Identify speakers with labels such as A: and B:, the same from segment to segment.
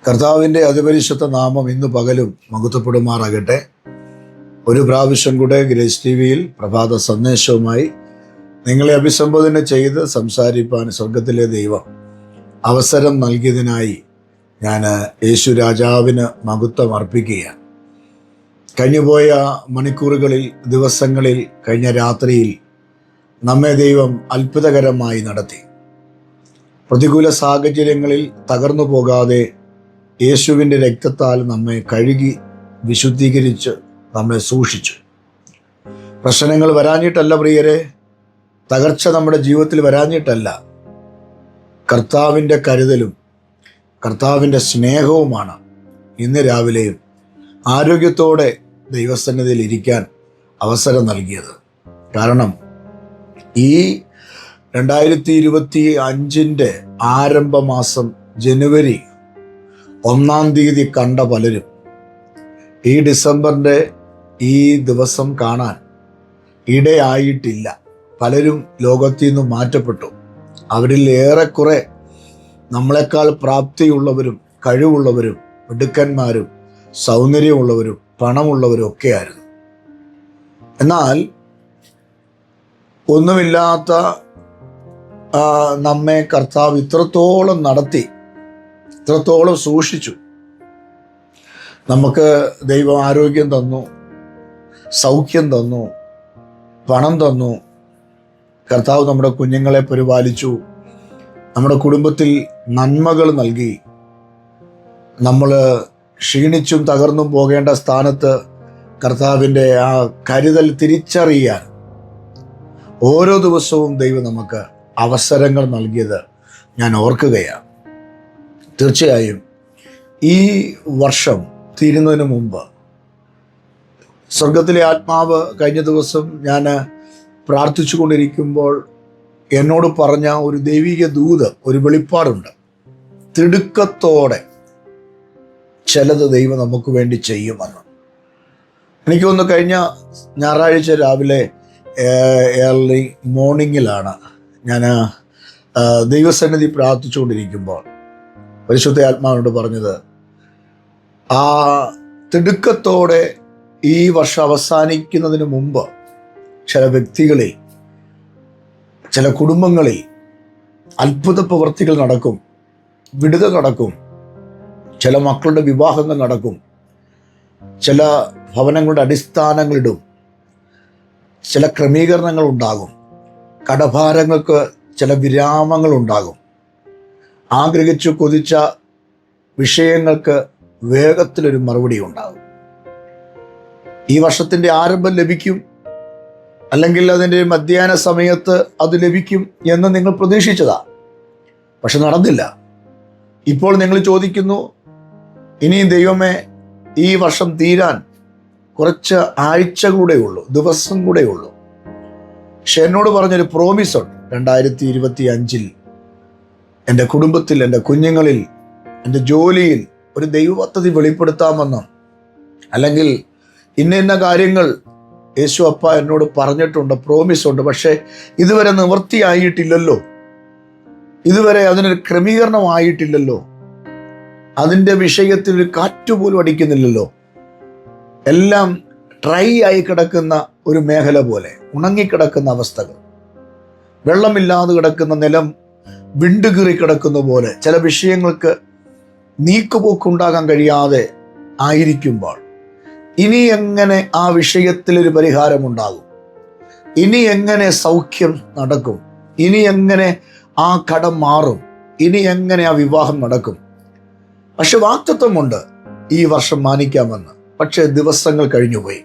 A: കർത്താവിൻ്റെ അതിപരിശുദ്ധ നാമം ഇന്ന് പകലും മഹത്വപ്പെടുമാറാകട്ടെ. ഒരു പ്രാവശ്യം കൂടെ ഗ്രേസ് ടിവിയിൽ പ്രഭാത സന്ദേശവുമായി നിങ്ങളെ അഭിസംബോധന ചെയ്ത് സംസാരിപ്പാൻ സ്വർഗത്തിലെ ദൈവം അവസരം നൽകിയതിനായി ഞാൻ യേശു രാജാവിന് മഹത്വം അർപ്പിക്കുകയാണ്. കഴിഞ്ഞുപോയ മണിക്കൂറുകളിൽ, ദിവസങ്ങളിൽ, കഴിഞ്ഞ രാത്രിയിൽ നമ്മെ ദൈവം അത്ഭുതകരമായി നടത്തി. പ്രതികൂല സാഹചര്യങ്ങളിൽ തകർന്നു പോകാതെ യേശുവിൻ്റെ രക്തത്താൽ നമ്മെ കഴുകി വിശുദ്ധീകരിച്ച് നമ്മെ സൂക്ഷിച്ചു. പ്രശ്നങ്ങൾ വരാഞ്ഞിട്ടല്ല പ്രിയരെ, തകർച്ച നമ്മുടെ ജീവിതത്തിൽ വരാഞ്ഞിട്ടല്ല, കർത്താവിൻ്റെ കരുതലും കർത്താവിൻ്റെ സ്നേഹവുമാണ് ഇന്ന് രാവിലെയും ആരോഗ്യത്തോടെ ദൈവസന്നിധിയിൽ ഇരിക്കാൻ അവസരം നൽകിയത്. കാരണം ഈ 2025 ആരംഭ മാസം ജനുവരി 1 തീയതി കണ്ട പലരും ഈ ഡിസംബറിൻ്റെ ഈ ദിവസം കാണാൻ ഇടയായിട്ടില്ല. പലരും ലോകത്തിൽ നിന്ന് മാറ്റപ്പെട്ടു. അവരിൽ ഏറെക്കുറെ നമ്മളെക്കാൾ പ്രാപ്തിയുള്ളവരും കഴിവുള്ളവരും മിടുക്കന്മാരും സൗന്ദര്യമുള്ളവരും പണമുള്ളവരും ഒക്കെയായിരുന്നു. എന്നാൽ ഒന്നുമില്ലാത്ത നമ്മെ കർത്താവ് ഇത്രത്തോളം നടത്തി, ഇത്രത്തോളം സൂക്ഷിച്ചു. നമുക്ക് ദൈവം ആരോഗ്യം തന്നു, സൗഖ്യം തന്നു, പണം തന്നു. കർത്താവ് നമ്മുടെ കുഞ്ഞുങ്ങളെ പരിപാലിച്ചു, നമ്മുടെ കുടുംബത്തിൽ നന്മകൾ നൽകി. നമ്മൾ ക്ഷീണിച്ചും തകർന്നും പോകേണ്ട സ്ഥാനത്ത് കർത്താവിൻ്റെ ആ കരുതൽ തിരിച്ചറിയാൻ ഓരോ ദിവസവും ദൈവം നമുക്ക് അവസരങ്ങൾ നൽകിയത് ഞാൻ ഓർക്കുകയാണ്. തീർച്ചയായും ഈ വർഷം തീരുന്നതിന് മുമ്പ് സ്വർഗത്തിലെ ആത്മാവ് കഴിഞ്ഞ ദിവസം ഞാൻ പ്രാർത്ഥിച്ചു കൊണ്ടിരിക്കുമ്പോൾ എന്നോട് പറഞ്ഞ ഒരു ദൈവിക ദൂത്, ഒരു വെളിപ്പാടുണ്ട്. തിടുക്കത്തോടെ ചിലത് ദൈവം നമുക്ക് വേണ്ടി ചെയ്യുമെന്ന്. എനിക്ക് തോന്നുന്നു കഴിഞ്ഞ ഞായറാഴ്ച രാവിലെ ഏർലി മോർണിംഗിലാണ് ഞാൻ ദൈവസന്നിധി പ്രാർത്ഥിച്ചുകൊണ്ടിരിക്കുമ്പോൾ പരിശുദ്ധ ആത്മാവിനോട് പറഞ്ഞത്, ആ തിടുക്കത്തോടെ ഈ വർഷം അവസാനിക്കുന്നതിന് മുമ്പ് ചില വ്യക്തികളിൽ, ചില കുടുംബങ്ങളിൽ അത്ഭുത പ്രവൃത്തികൾ നടക്കും, വിടുതൽ നടക്കും, ചില മക്കളുടെ വിവാഹങ്ങൾ നടക്കും, ചില ഭവനങ്ങളുടെ അടിസ്ഥാനങ്ങളിടും, ചില ക്രമീകരണങ്ങൾ ഉണ്ടാകും, കടഭാരങ്ങൾക്ക് ചില വിരാമങ്ങൾ ഉണ്ടാകും, ആഗ്രഹിച്ചു കൊതിച്ച വിഷയങ്ങൾക്ക് വേഗത്തിലൊരു മറുപടി ഉണ്ടാകും. ഈ വർഷത്തിൻ്റെ ആരംഭം ലഭിക്കും, അല്ലെങ്കിൽ അതിൻ്റെ മധ്യാഹ്ന സമയത്ത് അത് ലഭിക്കും എന്ന് നിങ്ങൾ പ്രതീക്ഷിച്ചതാ, പക്ഷെ നടന്നില്ല. ഇപ്പോൾ നിങ്ങൾ ചോദിക്കുന്നു, ഇനിയും ദൈവമേ ഈ വർഷം തീരാൻ കുറച്ച് ആഴ്ചകളുടെ ഉള്ളൂ, ദിവസം കൂടെ ഉള്ളൂ. പക്ഷെ എന്നോട് പറഞ്ഞൊരു പ്രോമിസ് ഉണ്ട്, 2025 എൻ്റെ കുടുംബത്തിൽ, എൻ്റെ കുഞ്ഞുങ്ങളിൽ, എൻ്റെ ജോലിയിൽ ഒരു ദൈവപദ്ധതി വെളിപ്പെടുത്താമെന്നും, അല്ലെങ്കിൽ ഇന്ന കാര്യങ്ങൾ യേശു അപ്പ എന്നോട് പറഞ്ഞിട്ടുണ്ട്, പ്രോമിസ് ഉണ്ട്. പക്ഷേ ഇതുവരെ നിവൃത്തിയായിട്ടില്ലല്ലോ, ഇതുവരെ അതിനൊരു ക്രമീകരണമായിട്ടില്ലല്ലോ, അതിൻ്റെ വിഷയത്തിൽ ഒരു കാറ്റുപോലും അടിക്കുന്നില്ലല്ലോ. എല്ലാം ഡ്രൈ ആയി കിടക്കുന്ന ഒരു മേഖല പോലെ, ഉണങ്ങിക്കിടക്കുന്ന അവസ്ഥകൾ, വെള്ളമില്ലാതെ കിടക്കുന്ന നിലം വിണ്ടുകീറി കിടക്കുന്ന പോലെ, ചില വിഷയങ്ങൾക്ക് നീക്കുപോക്കുണ്ടാകാൻ കഴിയാതെ ആയിരിക്കുമ്പോൾ ഇനി എങ്ങനെ ആ വിഷയത്തിലൊരു പരിഹാരമുണ്ടാകും? ഇനി എങ്ങനെ സൗഖ്യം നടക്കും? ഇനി എങ്ങനെ ആ കടം മാറും? ഇനി എങ്ങനെ ആ വിവാഹം നടക്കും? പക്ഷെ വാക്തത്വമുണ്ട്, ഈ വർഷം മാനിക്കാമെന്ന്. പക്ഷേ ദിവസങ്ങൾ കഴിഞ്ഞുപോയി,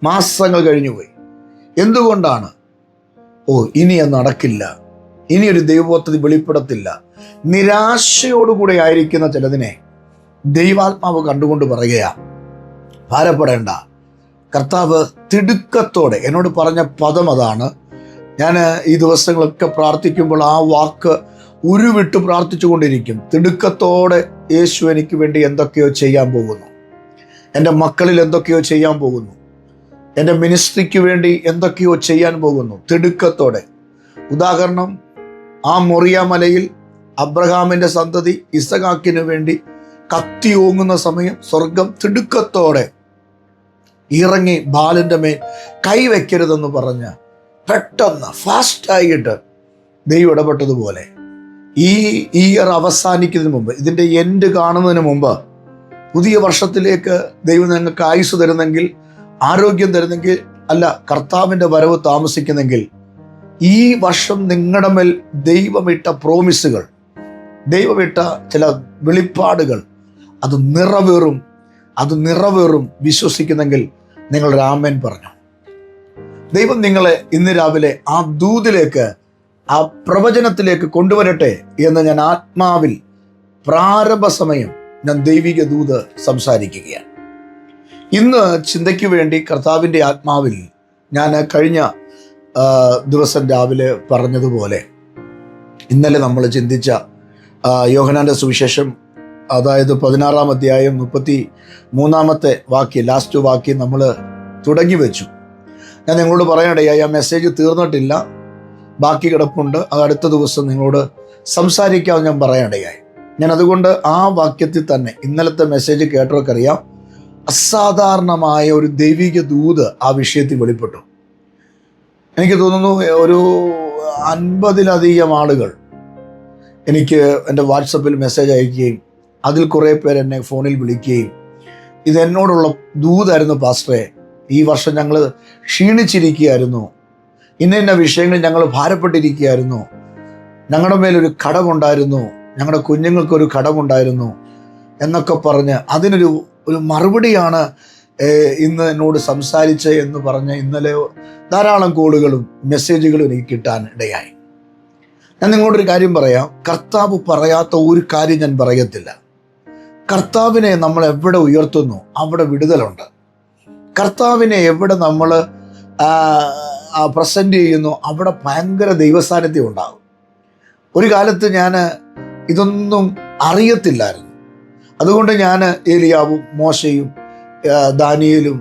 A: മാസങ്ങൾ കഴിഞ്ഞുപോയി. എന്തുകൊണ്ടാണ്? ഇനി അത് നടക്കില്ല, ഇനിയൊരു ദൈവപദ്ധതി വെളിപ്പെടത്തില്ല. നിരാശയോടുകൂടെ ആയിരിക്കുന്ന ചിലതിനെ ദൈവാത്മാവ് കണ്ടുകൊണ്ട് പറയുകയാ, ഭാരപ്പെടേണ്ട. കർത്താവ് തിടുക്കത്തോടെ എന്നോട് പറഞ്ഞ പദം അതാണ്. ഞാൻ ഈ ദിവസങ്ങളൊക്കെ പ്രാർത്ഥിക്കുമ്പോൾ ആ വാക്ക് ഉരുവിട്ട് പ്രാർത്ഥിച്ചു കൊണ്ടിരിക്കും. തിടുക്കത്തോടെ യേശു എനിക്ക് വേണ്ടി എന്തൊക്കെയോ ചെയ്യാൻ പോകുന്നു, എൻ്റെ മക്കളിൽ എന്തൊക്കെയോ ചെയ്യാൻ പോകുന്നു, എൻ്റെ മിനിസ്ട്രിക്ക് വേണ്ടി എന്തൊക്കെയോ ചെയ്യാൻ പോകുന്നു. തിടുക്കത്തോടെ. ഉദാഹരണം, ആ മൊറിയ മലയിൽ അബ്രഹാമിൻ്റെ സന്തതി ഇസഹാക്കിന് വേണ്ടി കത്തി ഓങ്ങുന്ന സമയം സ്വർഗം തിടുക്കത്തോടെ ഇറങ്ങി ബാലന്റെ മേൽ കൈവയ്ക്കരുതെന്ന് പറഞ്ഞ് പെട്ടെന്ന് ഫാസ്റ്റായിട്ട് ദൈവം ഇടപെട്ടതുപോലെ ഈ ഇയർ അവസാനിക്കുന്നതിന് മുമ്പ്, ഇതിൻ്റെ എൻഡ് കാണുന്നതിന് മുമ്പ്, പുതിയ വർഷത്തിലേക്ക് ദൈവം നിങ്ങൾക്ക് ആയുസ് തരുന്നെങ്കിൽ, ആരോഗ്യം തരുന്നെങ്കിൽ, അല്ല കർത്താവിൻ്റെ വരവ് താമസിക്കുന്നെങ്കിൽ, ഈ വർഷം നിങ്ങളുടെ മേൽ ദൈവമിട്ട പ്രോമിസുകൾ, ദൈവമിട്ട ചില വെളിപ്പാടുകൾ അത് നിറവേറും വിശ്വസിക്കുന്നെങ്കിൽ നിങ്ങൾ ആമേൻ പറഞ്ഞു. ദൈവം നിങ്ങളെ ഇന്ന് രാവിലെ ആ ദൂതിലേക്ക്, ആ പ്രവചനത്തിലേക്ക് കൊണ്ടുവരട്ടെ എന്ന് ഞാൻ ആത്മാവിൽ പ്രാരംഭ സമയം ഞാൻ ദൈവിക ദൂത് സംസാരിക്കുകയാണ്. ഇന്ന് ചിന്തയ്ക്ക് വേണ്ടി കർത്താവിൻ്റെ ആത്മാവിൽ ഞാൻ കഴിഞ്ഞ ദിവസം രാവിലെ പറഞ്ഞതുപോലെ ഇന്നലെ നമ്മൾ ചിന്തിച്ച യോഹന്നാന്റെ സുവിശേഷം, അതായത് 16-ാം അധ്യായം 33-ാമത്തെ വാക്യം, ലാസ്റ്റ് വാക്യം നമ്മൾ തുടങ്ങി വെച്ചു. ഞാൻ നിങ്ങളോട് പറയാനിടയായി, ആ മെസ്സേജ് തീർന്നിട്ടില്ല, ബാക്കി കിടപ്പുണ്ട്. അത് അടുത്ത ദിവസം നിങ്ങളോട് സംസാരിക്കാമെന്ന് ഞാൻ പറയാനിടയായി. ഞാൻ അതുകൊണ്ട് ആ വാക്യത്തിൽ തന്നെ ഇന്നലത്തെ മെസ്സേജ് കേട്ടവർക്കറിയാം, അസാധാരണമായ ഒരു ദൈവിക ദൂത് ആ വിഷയത്തിൽ വെളിപ്പെട്ടു. എനിക്ക് തോന്നുന്നു ഒരു 50-ലധികം ആളുകൾ എനിക്ക് എൻ്റെ വാട്സപ്പിൽ മെസ്സേജ് അയക്കുകയും അതിൽ കുറേ പേർ എന്നെ ഫോണിൽ വിളിക്കുകയും ഇതെന്നോടുള്ള ദൂതായിരുന്നു, പാസ്റ്ററെ ഈ വർഷം ഞങ്ങൾ ക്ഷീണിച്ചിരിക്കുകയായിരുന്നു, ഇന്ന വിഷയങ്ങളിൽ ഞങ്ങൾ ഭാരപ്പെട്ടിരിക്കുകയായിരുന്നു, ഞങ്ങളുടെ മേലൊരു കടമുണ്ടായിരുന്നു, ഞങ്ങളുടെ കുഞ്ഞുങ്ങൾക്കൊരു കടമുണ്ടായിരുന്നു എന്നൊക്കെ പറഞ്ഞ് അതിനൊരു മറുപടിയാണ് ഇന്ന് എന്നോട് സംസാരിച്ച് എന്ന് പറഞ്ഞ് ഇന്നലെ ധാരാളം കോളുകളും മെസ്സേജുകളും എനിക്ക് കിട്ടാൻ ഇടയായി. ഞാൻ നിങ്ങളോടൊരു കാര്യം പറയാം, കർത്താവ് പറയാത്ത ഒരു കാര്യം ഞാൻ പറയത്തില്ല. കർത്താവിനെ നമ്മൾ എവിടെ ഉയർത്തുന്നു അവിടെ വിടുതലുണ്ട്. കർത്താവിനെ എവിടെ നമ്മൾ പ്രസൻറ്റ് ചെയ്യുന്നു അവിടെ ഭയങ്കര ദൈവസാന്നിധ്യം ഉണ്ടാകും. ഒരു കാലത്ത് ഞാൻ ഇതൊന്നും അറിയത്തില്ലായിരുന്നു. അതുകൊണ്ട് ഞാൻ ഏലിയാവും മോശയും ദാനിയേലും